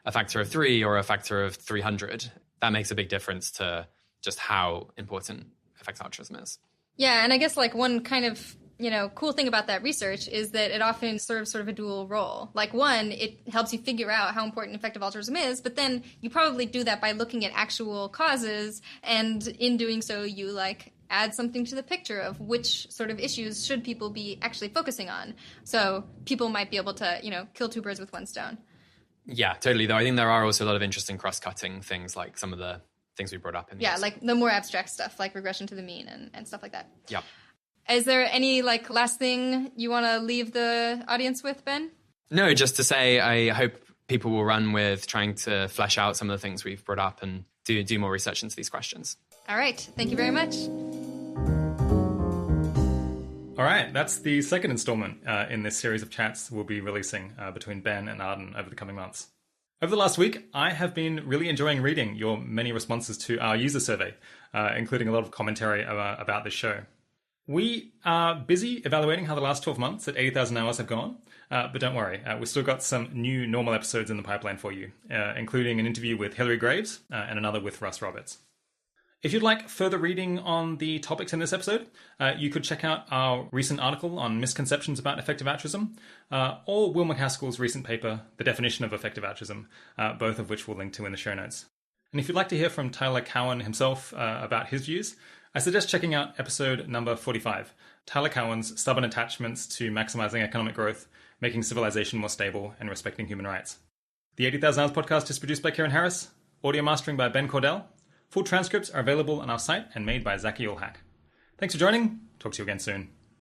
S3: a factor of 3 or a factor of 300. That makes a big difference to just how important effective altruism is.
S2: Yeah, and I guess one kind of cool thing about that research is that it often serves sort of a dual role. One, it helps you figure out how important effective altruism is, but then you probably do that by looking at actual causes, and in doing so you add something to the picture of which sort of issues should people be actually focusing on. So people might be able to, kill two birds with one stone.
S3: Yeah, totally. Though I think there are also a lot of interesting cross-cutting things, like some of the things we brought up in the episode.
S2: The more abstract stuff, like regression to the mean and stuff like that.
S3: Yeah.
S2: Is there any last thing you want to leave the audience with, Ben?
S3: No, just to say I hope people will run with trying to flesh out some of the things we've brought up and do more research into these questions.
S2: All right. Thank you very much.
S1: All right, that's the second installment in this series of chats we'll be releasing between Ben and Arden over the coming months. Over the last week, I have been really enjoying reading your many responses to our user survey, including a lot of commentary about this show. We are busy evaluating how the last 12 months at 80,000 hours have gone, but don't worry, we've still got some new normal episodes in the pipeline for you, including an interview with Hilary Graves and another with Russ Roberts. If you'd like further reading on the topics in this episode, you could check out our recent article on misconceptions about effective altruism, or Will MacAskill's recent paper, The Definition of Effective Altruism, both of which we'll link to in the show notes. And if you'd like to hear from Tyler Cowen himself about his views, I suggest checking out episode number 45, Tyler Cowen's Stubborn Attachments to Maximizing Economic Growth, Making Civilization More Stable, and Respecting Human Rights. The 80,000 Hours podcast is produced by Kieran Harris, audio mastering by Ben Cordell. Full transcripts are available on our site and made by Zaki Ulhak. Thanks for joining. Talk to you again soon.